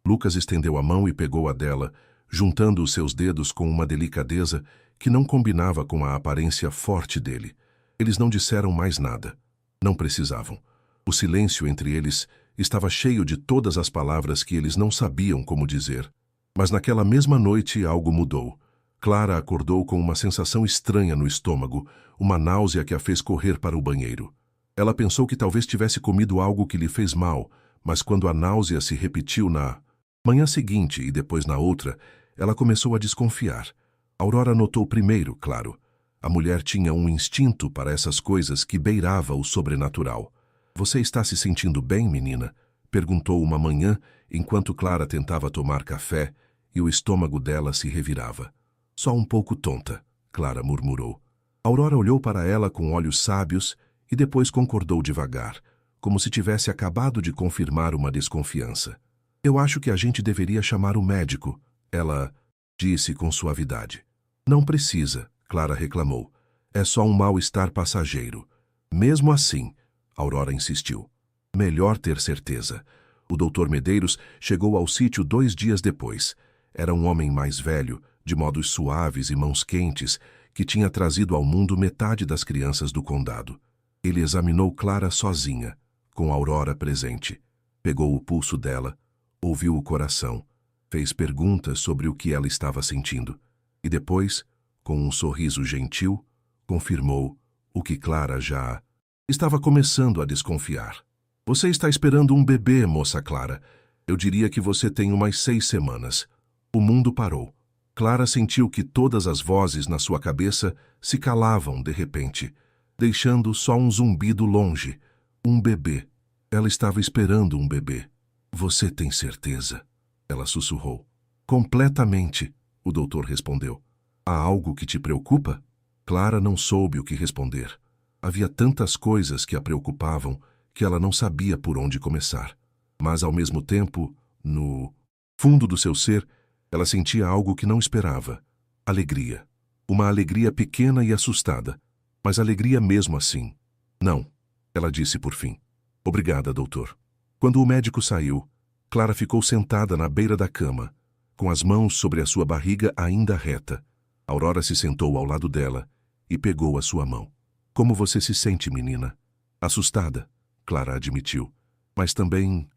Lucas estendeu a mão e pegou a dela, juntando os seus dedos com uma delicadeza que não combinava com a aparência forte dele. Eles não disseram mais nada. Não precisavam. O silêncio entre eles estava cheio de todas as palavras que eles não sabiam como dizer. Mas naquela mesma noite algo mudou. Clara acordou com uma sensação estranha no estômago, uma náusea que a fez correr para o banheiro. Ela pensou que talvez tivesse comido algo que lhe fez mal, mas quando a náusea se repetiu na manhã seguinte e depois na outra, ela começou a desconfiar. Aurora notou primeiro, claro. A mulher tinha um instinto para essas coisas que beirava o sobrenatural. Você está se sentindo bem, menina? Perguntou uma manhã, enquanto Clara tentava tomar café e o estômago dela se revirava. Só um pouco tonta, Clara murmurou. Aurora olhou para ela com olhos sábios e depois concordou devagar, como se tivesse acabado de confirmar uma desconfiança. Eu acho que a gente deveria chamar o médico, ela disse com suavidade. Não precisa, Clara reclamou. É só um mal-estar passageiro. Mesmo assim, Aurora insistiu. Melhor ter certeza. O Dr. Medeiros chegou ao sítio 2 dias depois. Era um homem mais velho, de modos suaves e mãos quentes, que tinha trazido ao mundo metade das crianças do condado. Ele examinou Clara sozinha, com Aurora presente. Pegou o pulso dela, ouviu o coração, fez perguntas sobre o que ela estava sentindo. E depois, com um sorriso gentil, confirmou o que Clara já estava começando a desconfiar. Você está esperando um bebê, moça Clara. Eu diria que você tem umas 6 semanas. O mundo parou. Clara sentiu que todas as vozes na sua cabeça se calavam de repente, deixando só um zumbido longe. Um bebê. Ela estava esperando um bebê. Você tem certeza? Ela sussurrou. Completamente, o doutor respondeu. Há algo que te preocupa? Clara não soube o que responder. Havia tantas coisas que a preocupavam que ela não sabia por onde começar. Mas, ao mesmo tempo, no fundo do seu ser, ela sentia algo que não esperava. Alegria. Uma alegria pequena e assustada, mas alegria mesmo assim. Não, ela disse por fim. Obrigada, doutor. Quando o médico saiu, Clara ficou sentada na beira da cama, com as mãos sobre a sua barriga ainda reta. Aurora se sentou ao lado dela e pegou a sua mão. Como você se sente, menina? Assustada, Clara admitiu, mas também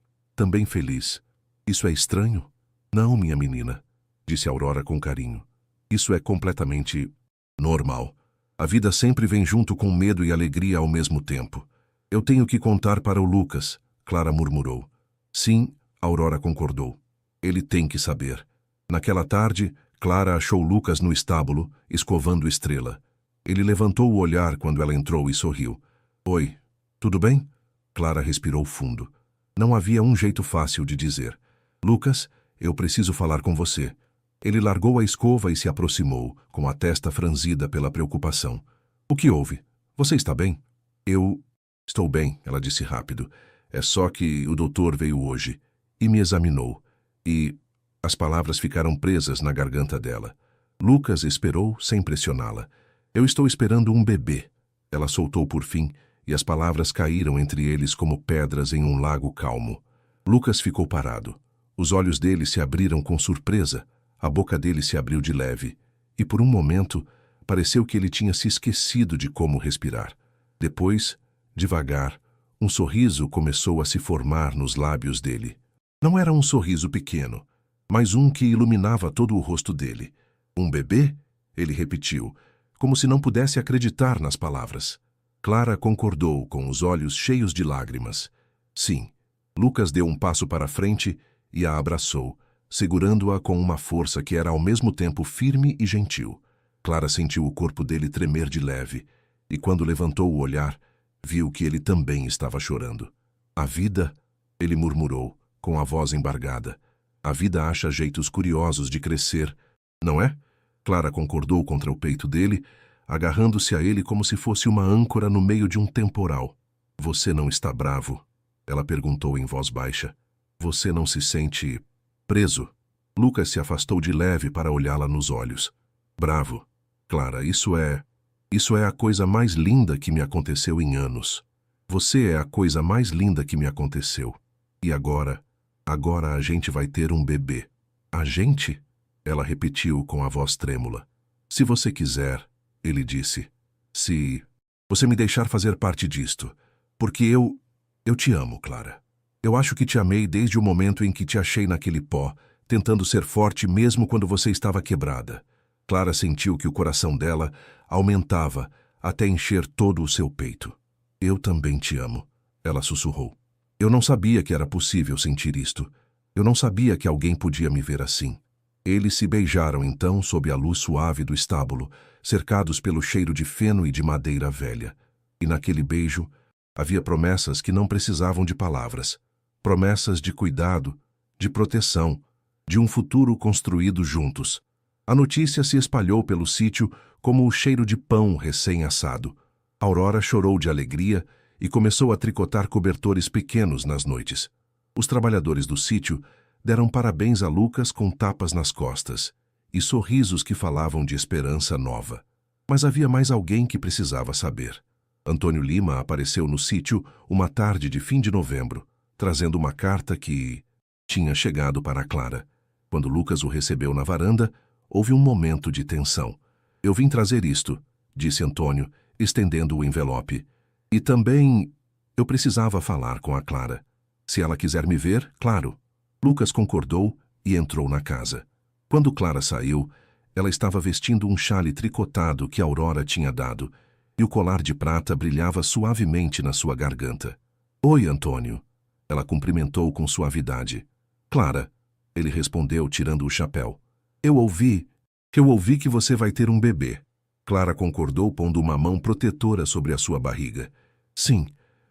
feliz. Isso é estranho? Não, minha menina, disse Aurora com carinho. Isso é completamente normal. A vida sempre vem junto com medo e alegria ao mesmo tempo. Eu tenho que contar para o Lucas, Clara murmurou. Sim, Aurora concordou. Ele tem que saber. Naquela tarde, Clara achou Lucas no estábulo, escovando Estrela. Ele levantou o olhar quando ela entrou e sorriu. Oi, tudo bem? Clara respirou fundo. Não havia um jeito fácil de dizer. Lucas, eu preciso falar com você. Ele largou a escova e se aproximou, com a testa franzida pela preocupação. O que houve? Você está bem? Eu estou bem, ela disse rápido. É só que o doutor veio hoje e me examinou. E as palavras ficaram presas na garganta dela. Lucas esperou sem pressioná-la. Eu estou esperando um bebê. Ela soltou por fim e as palavras caíram entre eles como pedras em um lago calmo. Lucas ficou parado. Os olhos dele se abriram com surpresa, a boca dele se abriu de leve, e por um momento pareceu que ele tinha se esquecido de como respirar. Depois, devagar, um sorriso começou a se formar nos lábios dele. Não era um sorriso pequeno, mas um que iluminava todo o rosto dele. Um bebê? Ele repetiu, como se não pudesse acreditar nas palavras. Clara concordou, com os olhos cheios de lágrimas. Sim. Lucas deu um passo para frente e a abraçou, segurando-a com uma força que era ao mesmo tempo firme e gentil. Clara sentiu o corpo dele tremer de leve, e quando levantou o olhar, viu que ele também estava chorando. A vida, ele murmurou, com a voz embargada. A vida acha jeitos curiosos de crescer, não é? Clara concordou contra o peito dele, agarrando-se a ele como se fosse uma âncora no meio de um temporal. Você não está bravo? Ela perguntou em voz baixa. Você não se sente preso? Lucas se afastou de leve para olhá-la nos olhos. Bravo. Clara, isso é a coisa mais linda que me aconteceu em anos. Você é a coisa mais linda que me aconteceu. E agora a gente vai ter um bebê. A gente? Ela repetiu com a voz trêmula. Se você quiser, ele disse. Se você me deixar fazer parte disto. Porque eu te amo, Clara. Eu acho que te amei desde o momento em que te achei naquele pó, tentando ser forte mesmo quando você estava quebrada. Clara sentiu que o coração dela aumentava até encher todo o seu peito. Eu também te amo, ela sussurrou. Eu não sabia que era possível sentir isto. Eu não sabia que alguém podia me ver assim. Eles se beijaram então sob a luz suave do estábulo, cercados pelo cheiro de feno e de madeira velha. E naquele beijo havia promessas que não precisavam de palavras. Promessas de cuidado, de proteção, de um futuro construído juntos. A notícia se espalhou pelo sítio como o cheiro de pão recém-assado. Aurora chorou de alegria e começou a tricotar cobertores pequenos nas noites. Os trabalhadores do sítio deram parabéns a Lucas com tapas nas costas e sorrisos que falavam de esperança nova. Mas havia mais alguém que precisava saber. Antônio Lima apareceu no sítio uma tarde de fim de novembro, trazendo uma carta que tinha chegado para Clara. Quando Lucas o recebeu na varanda, houve um momento de tensão. Eu vim trazer isto, disse Antônio, estendendo o envelope. E também eu precisava falar com a Clara. Se ela quiser me ver, claro. Lucas concordou e entrou na casa. Quando Clara saiu, ela estava vestindo um chale tricotado que Aurora tinha dado, e o colar de prata brilhava suavemente na sua garganta. Oi, Antônio. Ela cumprimentou com suavidade. Clara, ele respondeu tirando o chapéu. Eu ouvi Eu ouvi que você vai ter um bebê. Clara concordou, pondo uma mão protetora sobre a sua barriga. Sim.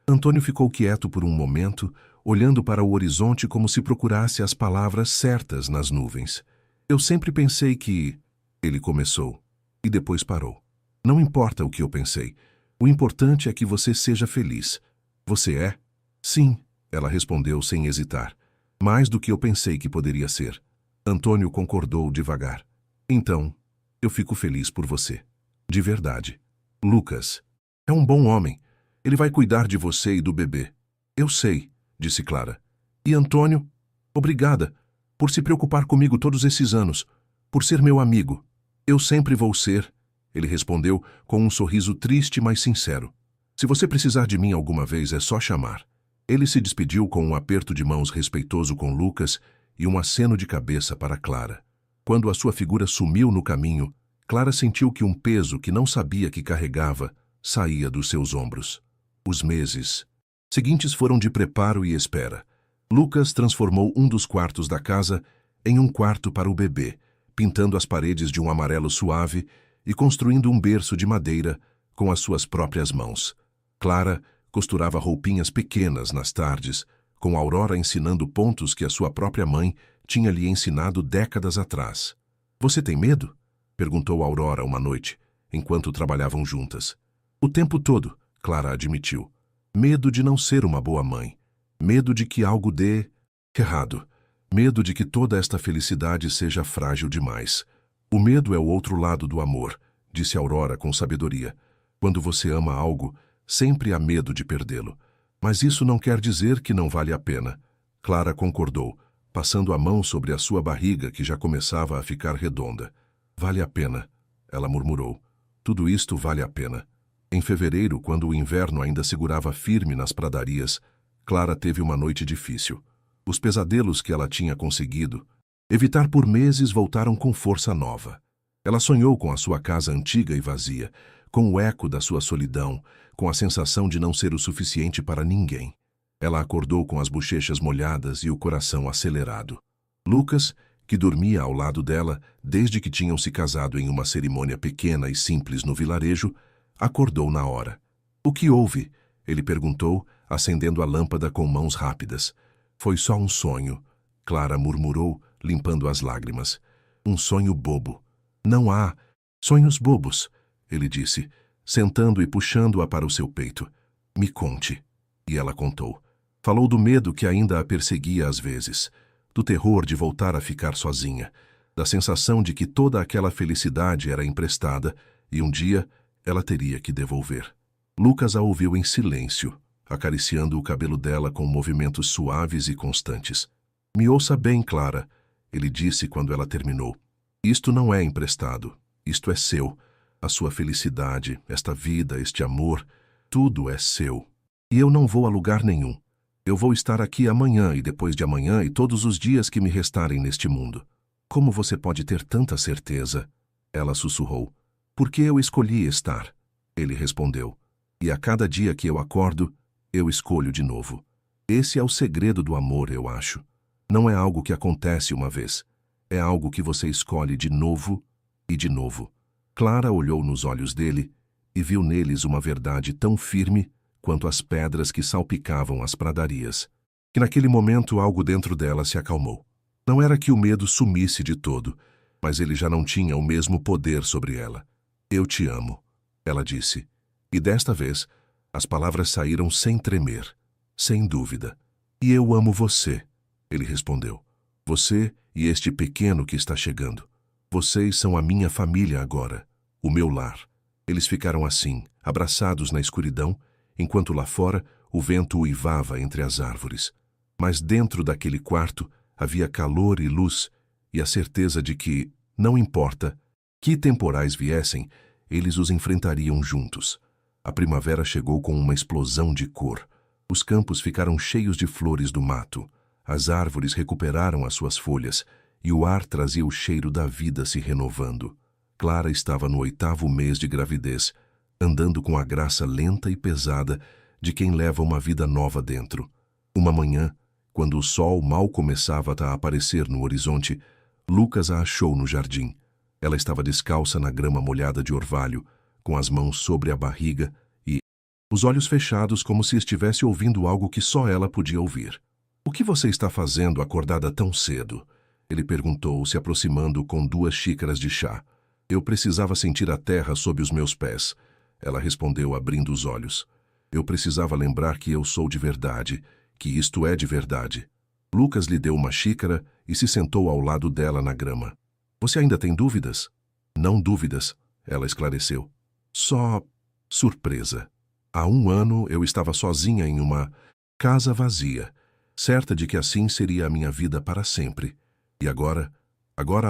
Antônio ficou quieto por um momento, olhando para o horizonte como se procurasse as palavras certas nas nuvens. Eu sempre pensei que... Ele começou, e depois parou. Não importa o que eu pensei. O importante é que você seja feliz. Você é? Sim, ela respondeu sem hesitar. Mais do que eu pensei que poderia ser. Antônio concordou devagar. Então, eu fico feliz por você. De verdade. Lucas é um bom homem. Ele vai cuidar de você e do bebê. Eu sei, disse Clara. E Antônio? Obrigada por se preocupar comigo todos esses anos, por ser meu amigo. Eu sempre vou ser, ele respondeu com um sorriso triste, mas sincero. Se você precisar de mim alguma vez, é só chamar. Ele se despediu com um aperto de mãos respeitoso com Lucas e um aceno de cabeça para Clara. Quando a sua figura sumiu no caminho, Clara sentiu que um peso que não sabia que carregava saía dos seus ombros. Os meses seguintes foram de preparo e espera. Lucas transformou um dos quartos da casa em um quarto para o bebê, pintando as paredes de um amarelo suave e construindo um berço de madeira com as suas próprias mãos. Clara costurava roupinhas pequenas nas tardes, com Aurora ensinando pontos que a sua própria mãe tinha lhe ensinado décadas atrás. Você tem medo? Perguntou Aurora uma noite, enquanto trabalhavam juntas. O tempo todo, Clara admitiu. Medo de não ser uma boa mãe. Medo de que algo dê errado. Medo de que toda esta felicidade seja frágil demais. O medo é o outro lado do amor, disse Aurora com sabedoria. Quando você ama algo, sempre há medo de perdê-lo. Mas isso não quer dizer que não vale a pena. Clara concordou, passando a mão sobre a sua barriga que já começava a ficar redonda. Vale a pena, ela murmurou. Tudo isto vale a pena. Em fevereiro, quando o inverno ainda segurava firme nas pradarias, Clara teve uma noite difícil. Os pesadelos que ela tinha conseguido evitar por meses voltaram com força nova. Ela sonhou com a sua casa antiga e vazia, com o eco da sua solidão, com a sensação de não ser o suficiente para ninguém. Ela acordou com as bochechas molhadas e o coração acelerado. Lucas, que dormia ao lado dela desde que tinham se casado em uma cerimônia pequena e simples no vilarejo, acordou na hora. O que houve? Ele perguntou, acendendo a lâmpada com mãos rápidas. Foi só um sonho, Clara murmurou, limpando as lágrimas. Um sonho bobo. Não há sonhos bobos, ele disse, sentando e puxando-a para o seu peito. Me conte. E ela contou. Falou do medo que ainda a perseguia às vezes, do terror de voltar a ficar sozinha, da sensação de que toda aquela felicidade era emprestada e um dia ela teria que devolver. Lucas a ouviu em silêncio, acariciando o cabelo dela com movimentos suaves e constantes. Me ouça bem, Clara, ele disse quando ela terminou. Isto não é emprestado, isto é seu. A sua felicidade, esta vida, este amor, tudo é seu. E eu não vou a lugar nenhum. Eu vou estar aqui amanhã e depois de amanhã e todos os dias que me restarem neste mundo. Como você pode ter tanta certeza? Ela sussurrou. Porque eu escolhi estar, ele respondeu. E a cada dia que eu acordo, eu escolho de novo. Esse é o segredo do amor, eu acho. Não é algo que acontece uma vez. É algo que você escolhe de novo e de novo. Clara olhou nos olhos dele e viu neles uma verdade tão firme quanto as pedras que salpicavam as pradarias, que naquele momento algo dentro dela se acalmou. Não era que o medo sumisse de todo, mas ele já não tinha o mesmo poder sobre ela. Eu te amo, ela disse. E desta vez, as palavras saíram sem tremer, sem dúvida. E eu amo você, ele respondeu. Você e este pequeno que está chegando. Vocês são a minha família agora, o meu lar. Eles ficaram assim, abraçados na escuridão, enquanto lá fora o vento uivava entre as árvores. Mas dentro daquele quarto havia calor e luz e a certeza de que, não importa que temporais viessem, eles os enfrentariam juntos. A primavera chegou com uma explosão de cor. Os campos ficaram cheios de flores do mato. As árvores recuperaram as suas folhas e o ar trazia o cheiro da vida se renovando. Clara estava no 8º mês de gravidez, andando com a graça lenta e pesada de quem leva uma vida nova dentro. Uma manhã, quando o sol mal começava a aparecer no horizonte, Lucas a achou no jardim. Ela estava descalça na grama molhada de orvalho, com as mãos sobre a barriga e os olhos fechados como se estivesse ouvindo algo que só ela podia ouvir. "O que você está fazendo acordada tão cedo?" Ele perguntou, se aproximando com 2 xícaras de chá. "Eu precisava sentir a terra sob os meus pés." Ela respondeu, abrindo os olhos. "Eu precisava lembrar que eu sou de verdade, que isto é de verdade." Lucas lhe deu uma xícara e se sentou ao lado dela na grama. "Você ainda tem dúvidas?" "Não dúvidas," ela esclareceu. "Só surpresa. Há 1 ano eu estava sozinha em uma casa vazia, certa de que assim seria a minha vida para sempre. E agora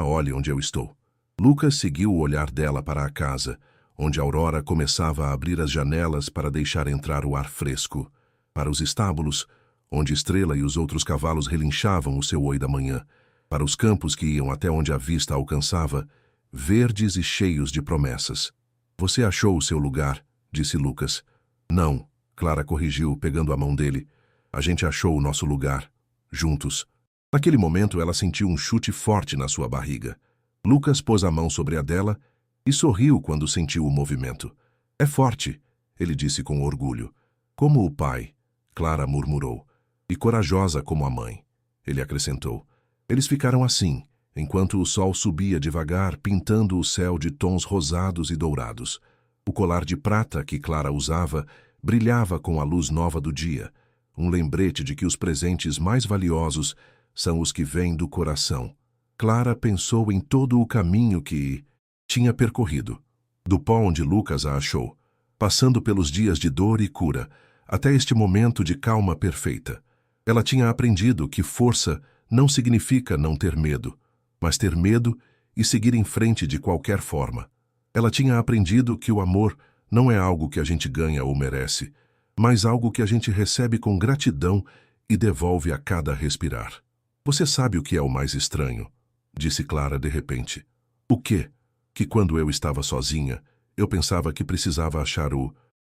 olhe onde eu estou." Lucas seguiu o olhar dela para a casa, onde a aurora começava a abrir as janelas para deixar entrar o ar fresco, para os estábulos, onde Estrela e os outros cavalos relinchavam o seu oi da manhã, para os campos que iam até onde a vista alcançava, verdes e cheios de promessas. "Você achou o seu lugar?" disse Lucas. "Não," Clara corrigiu, pegando a mão dele. "A gente achou o nosso lugar, juntos." Naquele momento ela sentiu um chute forte na sua barriga. Lucas pôs a mão sobre a dela e sorriu quando sentiu o movimento. "É forte," ele disse com orgulho. "Como o pai," Clara murmurou. "E corajosa como a mãe," ele acrescentou. Eles ficaram assim, enquanto o sol subia devagar, pintando o céu de tons rosados e dourados. O colar de prata que Clara usava brilhava com a luz nova do dia, um lembrete de que os presentes mais valiosos são os que vêm do coração. Clara pensou em todo o caminho que tinha percorrido, do pó onde Lucas a achou, passando pelos dias de dor e cura, até este momento de calma perfeita. Ela tinha aprendido que força não significa não ter medo, mas ter medo e seguir em frente de qualquer forma. Ela tinha aprendido que o amor não é algo que a gente ganha ou merece, mas algo que a gente recebe com gratidão e devolve a cada respirar. "Você sabe o que é o mais estranho?" disse Clara de repente. "O quê?" "Que quando eu estava sozinha, eu pensava que precisava achar o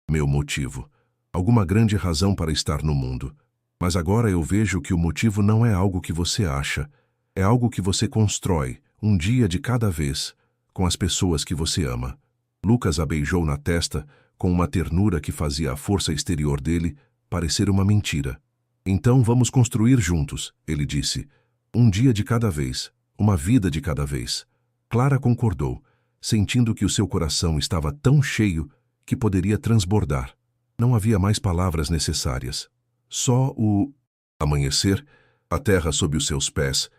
meu motivo, alguma grande razão para estar no mundo. Mas agora eu vejo que o motivo não é algo que você acha, é algo que você constrói, um dia de cada vez, com as pessoas que você ama." Lucas a beijou na testa com uma ternura que fazia a força exterior dele parecer uma mentira. "Então vamos construir juntos," ele disse. "Um dia de cada vez, uma vida de cada vez." Clara concordou, sentindo que o seu coração estava tão cheio que poderia transbordar. Não havia mais palavras necessárias. Só o amanhecer, a terra sob os seus pés,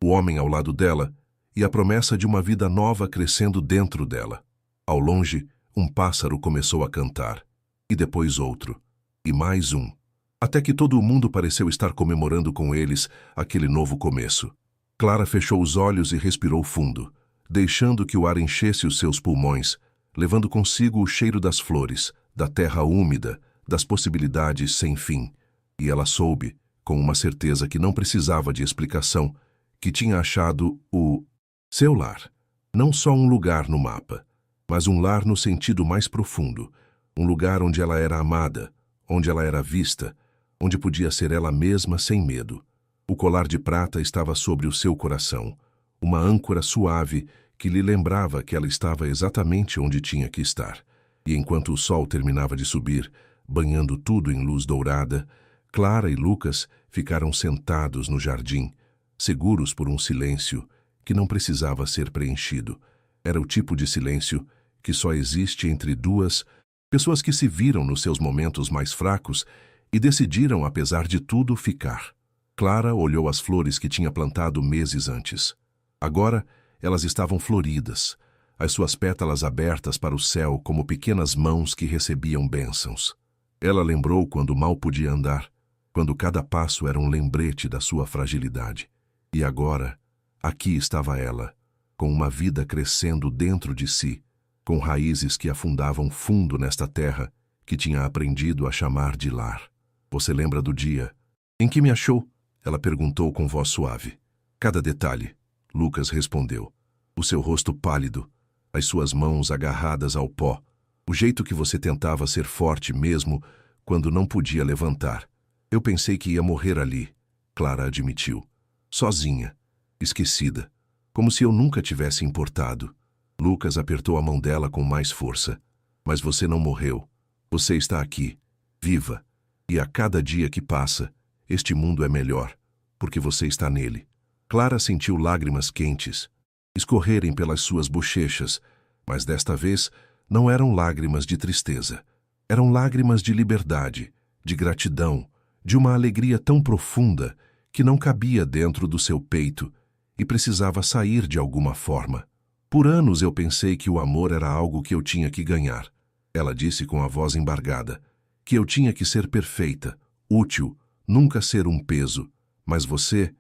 o homem ao lado dela e a promessa de uma vida nova crescendo dentro dela. Ao longe, um pássaro começou a cantar, e depois outro, e mais um, até que todo o mundo pareceu estar comemorando com eles aquele novo começo. Clara fechou os olhos e respirou fundo, deixando que o ar enchesse os seus pulmões, levando consigo o cheiro das flores, da terra úmida, das possibilidades sem fim. E ela soube, com uma certeza que não precisava de explicação, que tinha achado o seu lar. Não só um lugar no mapa, mas um lar no sentido mais profundo, um lugar onde ela era amada, onde ela era vista, onde podia ser ela mesma sem medo. O colar de prata estava sobre o seu coração, uma âncora suave que lhe lembrava que ela estava exatamente onde tinha que estar. E enquanto o sol terminava de subir, banhando tudo em luz dourada, Clara e Lucas ficaram sentados no jardim, seguros por um silêncio que não precisava ser preenchido. Era o tipo de silêncio que só existe entre duas pessoas que se viram nos seus momentos mais fracos e decidiram, apesar de tudo, ficar. Clara olhou as flores que tinha plantado meses antes. Agora, elas estavam floridas, as suas pétalas abertas para o céu como pequenas mãos que recebiam bênçãos. Ela lembrou quando mal podia andar, quando cada passo era um lembrete da sua fragilidade. E agora, aqui estava ela, com uma vida crescendo dentro de si, com raízes que afundavam fundo nesta terra que tinha aprendido a chamar de lar. "Você lembra do dia em que me achou?" ela perguntou com voz suave. "Cada detalhe," Lucas respondeu. "O seu rosto pálido, as suas mãos agarradas ao pó, o jeito que você tentava ser forte mesmo quando não podia levantar. Eu pensei que ia morrer ali," Clara admitiu. "Sozinha, esquecida, como se eu nunca tivesse importado. Lucas apertou a mão dela com mais força. Mas você não morreu. Você está aqui, viva. E a cada dia que passa, este mundo é melhor, porque você está nele. Clara sentiu lágrimas quentes escorrerem pelas suas bochechas, mas desta vez não eram lágrimas de tristeza. Eram lágrimas de liberdade, de gratidão, de uma alegria tão profunda que não cabia dentro do seu peito e precisava sair de alguma forma. Por anos eu pensei que o amor era algo que eu tinha que ganhar. Ela disse com a voz embargada, que eu tinha que ser perfeita, útil, nunca ser um peso. Mas você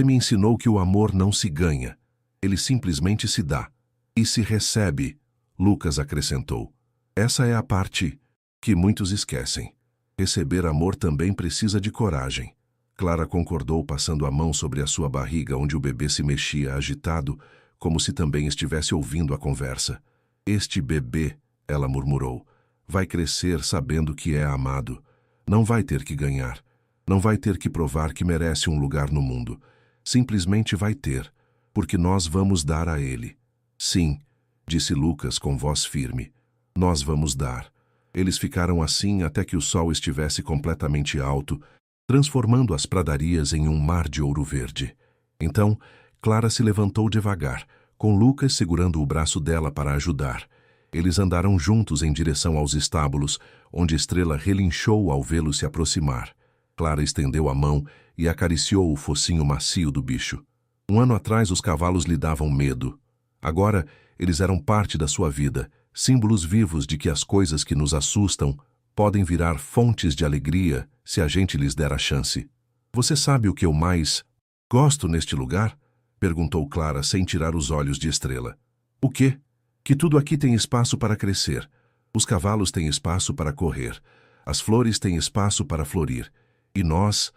me ensinou que o amor não se ganha. Ele simplesmente se dá. E se recebe, Lucas acrescentou. Essa é a parte que muitos esquecem. Receber amor também precisa de coragem. Clara concordou, passando a mão sobre a sua barriga, onde o bebê se mexia agitado, como se também estivesse ouvindo a conversa. Este bebê, ela murmurou, vai crescer sabendo que é amado. Não vai ter que ganhar. Não vai ter que provar que merece um lugar no mundo. Simplesmente vai ter, porque nós vamos dar a ele. Sim, disse Lucas com voz firme. Nós vamos dar. Eles ficaram assim até que o sol estivesse completamente alto, transformando as pradarias em um mar de ouro verde. Então, Clara se levantou devagar, com Lucas segurando o braço dela para ajudar. Eles andaram juntos em direção aos estábulos, onde Estrela relinchou ao vê-lo se aproximar. Clara estendeu a mão e acariciou o focinho macio do bicho. Um ano atrás os cavalos lhe davam medo. Agora, eles eram parte da sua vida, símbolos vivos de que as coisas que nos assustam podem virar fontes de alegria se a gente lhes der a chance. Você sabe o que eu mais gosto neste lugar? Perguntou Clara sem tirar os olhos de Estrela. O quê? Que tudo aqui tem espaço para crescer. Os cavalos têm espaço para correr. As flores têm espaço para florir. E nós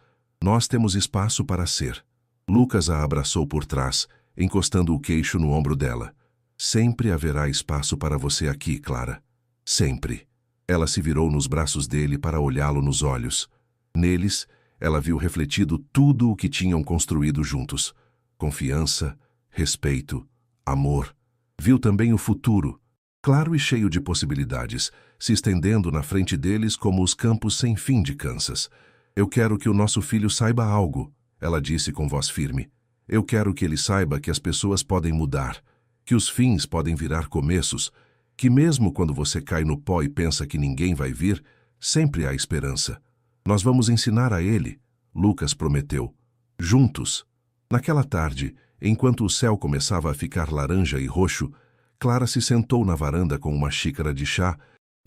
temos espaço para ser. Lucas a abraçou por trás, encostando o queixo no ombro dela. Sempre haverá espaço para você aqui, Clara. Sempre. Ela se virou nos braços dele para olhá-lo nos olhos. Neles, ela viu refletido tudo o que tinham construído juntos. Confiança, respeito, amor. Viu também o futuro, claro e cheio de possibilidades, se estendendo na frente deles como os campos sem fim de Kansas. Eu quero que o nosso filho saiba algo, ela disse com voz firme. Eu quero que ele saiba que as pessoas podem mudar, que os fins podem virar começos, que mesmo quando você cai no pó e pensa que ninguém vai vir, sempre há esperança. Nós vamos ensinar a ele, Lucas prometeu. Juntos. Naquela tarde, enquanto o céu começava a ficar laranja e roxo, Clara se sentou na varanda com uma xícara de chá,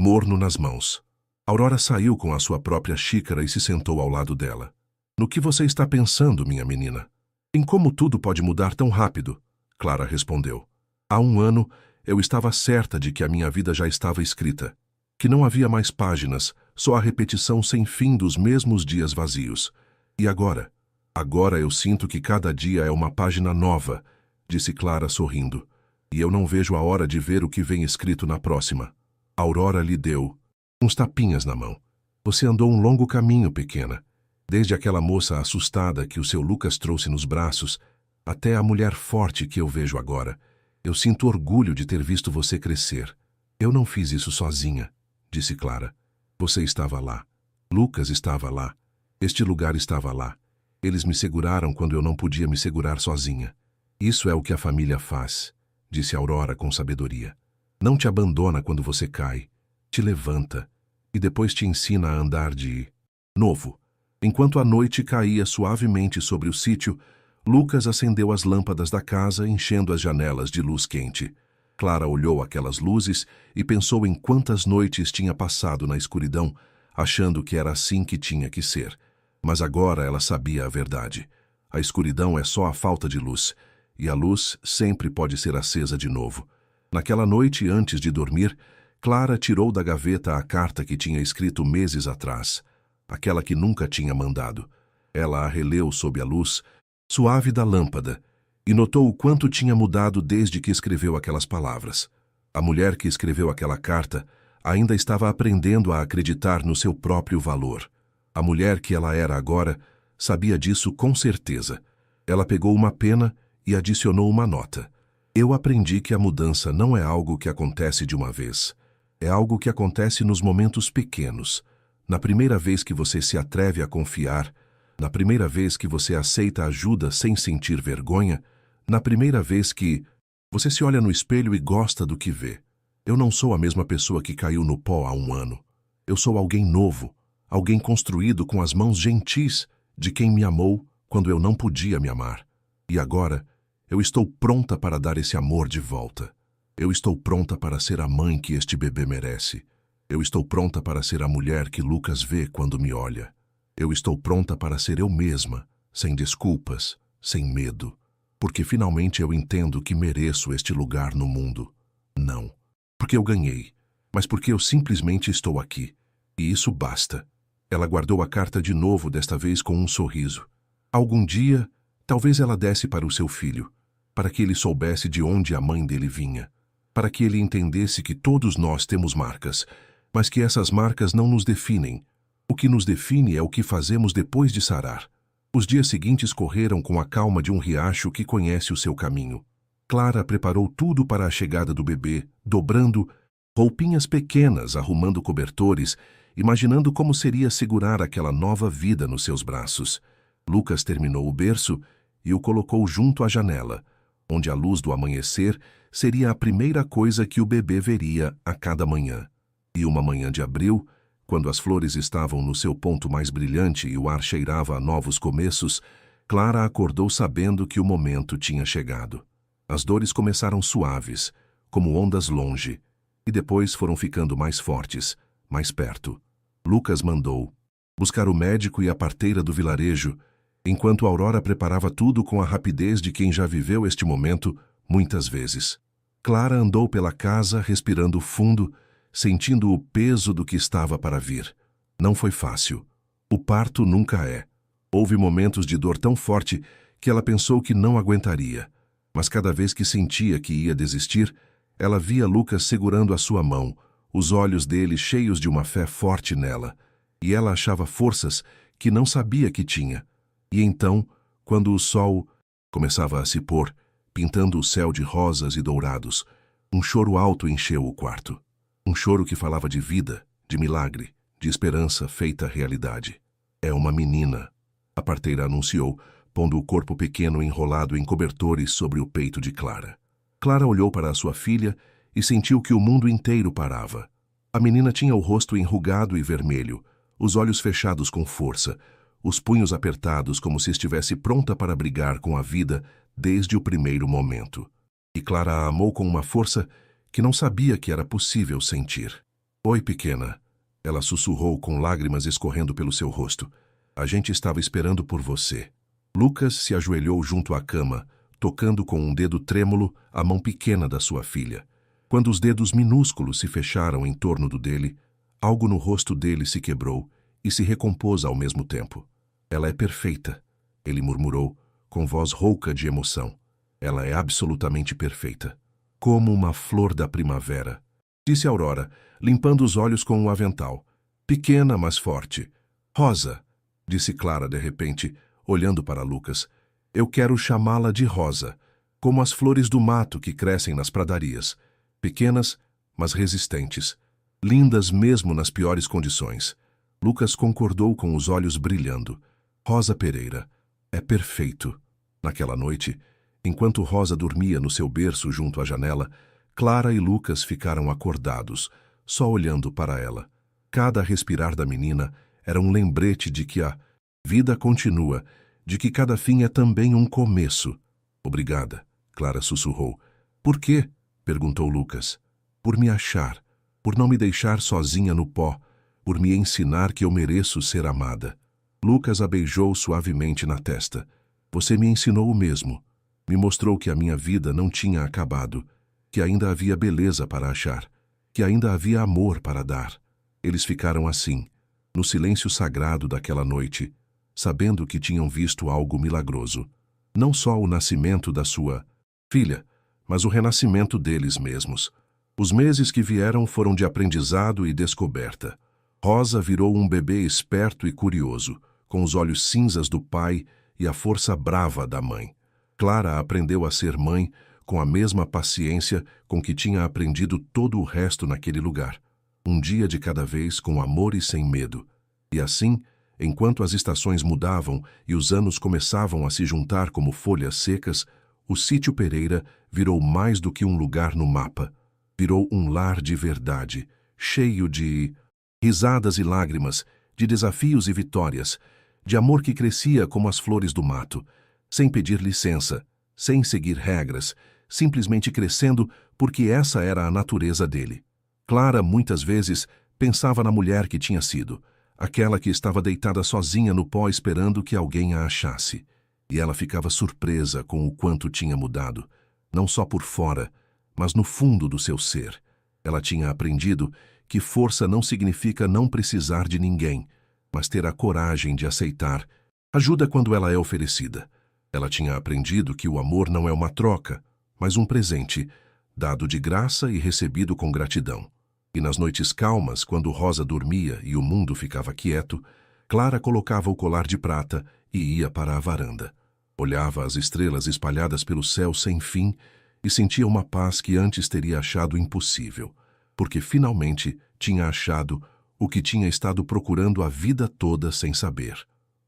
morno nas mãos. Aurora saiu com a sua própria xícara e se sentou ao lado dela. No que você está pensando, minha menina? Em como tudo pode mudar tão rápido? Clara respondeu. Há um ano, eu estava certa de que a minha vida já estava escrita, que não havia mais páginas, só a repetição sem fim dos mesmos dias vazios. E agora? Agora eu sinto que cada dia é uma página nova, disse Clara sorrindo. E eu não vejo a hora de ver o que vem escrito na próxima. Aurora lhe deu uns tapinhas na mão. Você andou um longo caminho, pequena. Desde aquela moça assustada que o seu Lucas trouxe nos braços, até a mulher forte que eu vejo agora. Eu sinto orgulho de ter visto você crescer. Eu não fiz isso sozinha, disse Clara. Você estava lá. Lucas estava lá. Este lugar estava lá. Eles me seguraram quando eu não podia me segurar sozinha. Isso é o que a família faz, disse Aurora com sabedoria. Não te abandona quando você cai. Te levanta e depois te ensina a andar de novo. Enquanto a noite caía suavemente sobre o sítio, Lucas acendeu as lâmpadas da casa, enchendo as janelas de luz quente. Clara olhou aquelas luzes e pensou em quantas noites tinha passado na escuridão, achando que era assim que tinha que ser. Mas agora ela sabia a verdade. A escuridão é só a falta de luz, e a luz sempre pode ser acesa de novo. Naquela noite, antes de dormir, Clara tirou da gaveta a carta que tinha escrito meses atrás, aquela que nunca tinha mandado. Ela a releu sob a luz suave da lâmpada e notou o quanto tinha mudado desde que escreveu aquelas palavras. A mulher que escreveu aquela carta ainda estava aprendendo a acreditar no seu próprio valor. A mulher que ela era agora sabia disso com certeza. Ela pegou uma pena e adicionou uma nota. Eu aprendi que a mudança não é algo que acontece de uma vez. É algo que acontece nos momentos pequenos. Na primeira vez que você se atreve a confiar, na primeira vez que você aceita ajuda sem sentir vergonha, na primeira vez que você se olha no espelho e gosta do que vê. Eu não sou a mesma pessoa que caiu no pó há um ano. Eu sou alguém novo, alguém construído com as mãos gentis de quem me amou quando eu não podia me amar. E agora, eu estou pronta para dar esse amor de volta. Eu estou pronta para ser a mãe que este bebê merece. Eu estou pronta para ser a mulher que Lucas vê quando me olha. Eu estou pronta para ser eu mesma, sem desculpas, sem medo. Porque finalmente eu entendo que mereço este lugar no mundo. Não, porque eu ganhei, mas porque eu simplesmente estou aqui. E isso basta. Ela guardou a carta de novo, desta vez com um sorriso. Algum dia, talvez ela desse para o seu filho, para que ele soubesse de onde a mãe dele vinha, para que ele entendesse que todos nós temos marcas, mas que essas marcas não nos definem. O que nos define é o que fazemos depois de sarar. Os dias seguintes correram com a calma de um riacho que conhece o seu caminho. Clara preparou tudo para a chegada do bebê, dobrando roupinhas pequenas, arrumando cobertores, imaginando como seria segurar aquela nova vida nos seus braços. Lucas terminou o berço e o colocou junto à janela, onde a luz do amanhecer seria a primeira coisa que o bebê veria a cada manhã. E uma manhã de abril, quando as flores estavam no seu ponto mais brilhante e o ar cheirava a novos começos, Clara acordou sabendo que o momento tinha chegado. As dores começaram suaves, como ondas longe, e depois foram ficando mais fortes, mais perto. Lucas mandou buscar o médico e a parteira do vilarejo, enquanto Aurora preparava tudo com a rapidez de quem já viveu este momento muitas vezes. Clara andou pela casa, respirando fundo, sentindo o peso do que estava para vir. Não foi fácil. O parto nunca é. Houve momentos de dor tão forte que ela pensou que não aguentaria. Mas cada vez que sentia que ia desistir, ela via Lucas segurando a sua mão, os olhos dele cheios de uma fé forte nela, e ela achava forças que não sabia que tinha. E então, quando o sol começava a se pôr, pintando o céu de rosas e dourados, um choro alto encheu o quarto. Um choro que falava de vida, de milagre, de esperança feita realidade. É uma menina, a parteira anunciou, pondo o corpo pequeno enrolado em cobertores sobre o peito de Clara. Clara olhou para a sua filha e sentiu que o mundo inteiro parava. A menina tinha o rosto enrugado e vermelho, os olhos fechados com força, os punhos apertados como se estivesse pronta para brigar com a vida desde o primeiro momento. E Clara a amou com uma força que não sabia que era possível sentir. "Oi, pequena", ela sussurrou com lágrimas escorrendo pelo seu rosto. "A gente estava esperando por você." Lucas se ajoelhou junto à cama, tocando com um dedo trêmulo a mão pequena da sua filha. Quando os dedos minúsculos se fecharam em torno do dele, algo no rosto dele se quebrou e se recompôs ao mesmo tempo. "Ela é perfeita", ele murmurou, com voz rouca de emoção. "Ela é absolutamente perfeita. Como uma flor da primavera", disse Aurora, limpando os olhos com um avental. "Pequena, mas forte." "Rosa", disse Clara de repente, olhando para Lucas. "Eu quero chamá-la de Rosa, como as flores do mato que crescem nas pradarias. Pequenas, mas resistentes. Lindas mesmo nas piores condições." Lucas concordou com os olhos brilhando. "Rosa Pereira. É perfeito." Naquela noite, enquanto Rosa dormia no seu berço junto à janela, Clara e Lucas ficaram acordados, só olhando para ela. Cada respirar da menina era um lembrete de que a vida continua, de que cada fim é também um começo. "Obrigada", Clara sussurrou. "Por quê?" perguntou Lucas. "Por me achar, por não me deixar sozinha no pó, por me ensinar que eu mereço ser amada." Lucas a beijou suavemente na testa. "Você me ensinou o mesmo. Me mostrou que a minha vida não tinha acabado, que ainda havia beleza para achar, que ainda havia amor para dar." Eles ficaram assim, no silêncio sagrado daquela noite, sabendo que tinham visto algo milagroso. Não só o nascimento da sua filha, mas o renascimento deles mesmos. Os meses que vieram foram de aprendizado e descoberta. Rosa virou um bebê esperto e curioso, com os olhos cinzas do pai e a força brava da mãe. Clara aprendeu a ser mãe com a mesma paciência com que tinha aprendido todo o resto naquele lugar. Um dia de cada vez, com amor e sem medo. E assim, enquanto as estações mudavam e os anos começavam a se juntar como folhas secas, o sítio Pereira virou mais do que um lugar no mapa. Virou um lar de verdade, cheio de risadas e lágrimas, de desafios e vitórias, de amor que crescia como as flores do mato, sem pedir licença, sem seguir regras, simplesmente crescendo porque essa era a natureza dele. Clara, muitas vezes, pensava na mulher que tinha sido, aquela que estava deitada sozinha no pó esperando que alguém a achasse. E ela ficava surpresa com o quanto tinha mudado, não só por fora, mas no fundo do seu ser. Ela tinha aprendido que força não significa não precisar de ninguém, mas ter a coragem de aceitar ajuda quando ela é oferecida. Ela tinha aprendido que o amor não é uma troca, mas um presente, dado de graça e recebido com gratidão. E nas noites calmas, quando Rosa dormia e o mundo ficava quieto, Clara colocava o colar de prata e ia para a varanda. Olhava as estrelas espalhadas pelo céu sem fim e sentia uma paz que antes teria achado impossível, porque finalmente tinha achado o que tinha estado procurando a vida toda sem saber.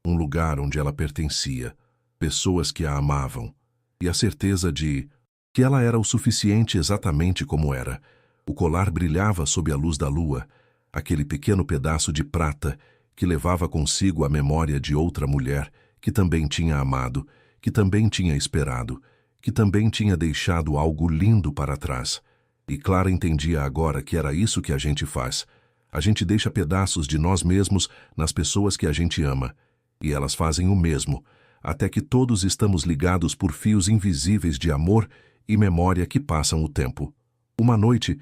Um lugar onde ela pertencia, pessoas que a amavam, e a certeza de que ela era o suficiente exatamente como era. O colar brilhava sob a luz da lua, aquele pequeno pedaço de prata que levava consigo a memória de outra mulher que também tinha amado, que também tinha esperado, que também tinha deixado algo lindo para trás. E Clara entendia agora que era isso que a gente faz. A gente deixa pedaços de nós mesmos nas pessoas que a gente ama, e elas fazem o mesmo, até que todos estamos ligados por fios invisíveis de amor e memória que passam o tempo. Uma noite,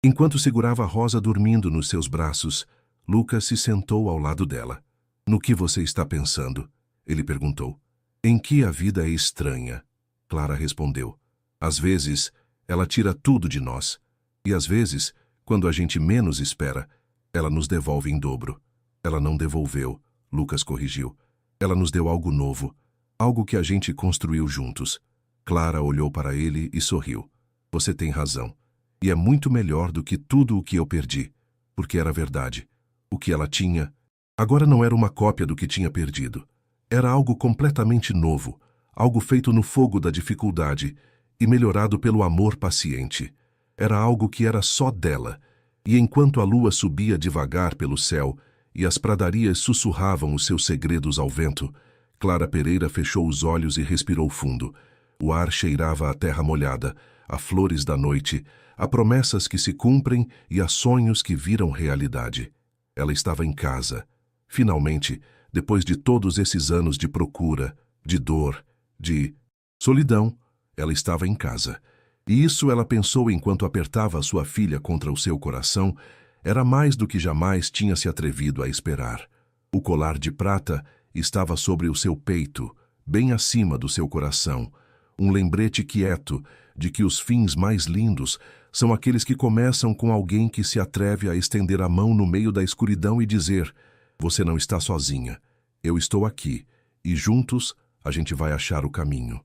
enquanto segurava Rosa dormindo nos seus braços, Lucas se sentou ao lado dela. "No que você está pensando?" ele perguntou. "Em que a vida é estranha?" Clara respondeu. "Às vezes, ela tira tudo de nós. E às vezes, quando a gente menos espera, ela nos devolve em dobro." "Ela não devolveu", Lucas corrigiu. "Ela nos deu algo novo, algo que a gente construiu juntos." Clara olhou para ele e sorriu. "Você tem razão. E é muito melhor do que tudo o que eu perdi, porque era verdade. O que ela tinha agora não era uma cópia do que tinha perdido. Era algo completamente novo, algo feito no fogo da dificuldade e melhorado pelo amor paciente. Era algo que era só dela, e enquanto a lua subia devagar pelo céu e as pradarias sussurravam os seus segredos ao vento, Clara Pereira fechou os olhos e respirou fundo. O ar cheirava a terra molhada, a flores da noite, a promessas que se cumprem e a sonhos que viram realidade. Ela estava em casa. Finalmente, depois de todos esses anos de procura, de dor, de solidão, ela estava em casa. E isso ela pensou enquanto apertava sua filha contra o seu coração, era mais do que jamais tinha se atrevido a esperar. O colar de prata estava sobre o seu peito, bem acima do seu coração, um lembrete quieto de que os fins mais lindos são aqueles que começam com alguém que se atreve a estender a mão no meio da escuridão e dizer: "Você não está sozinha. Eu estou aqui, e juntos a gente vai achar o caminho."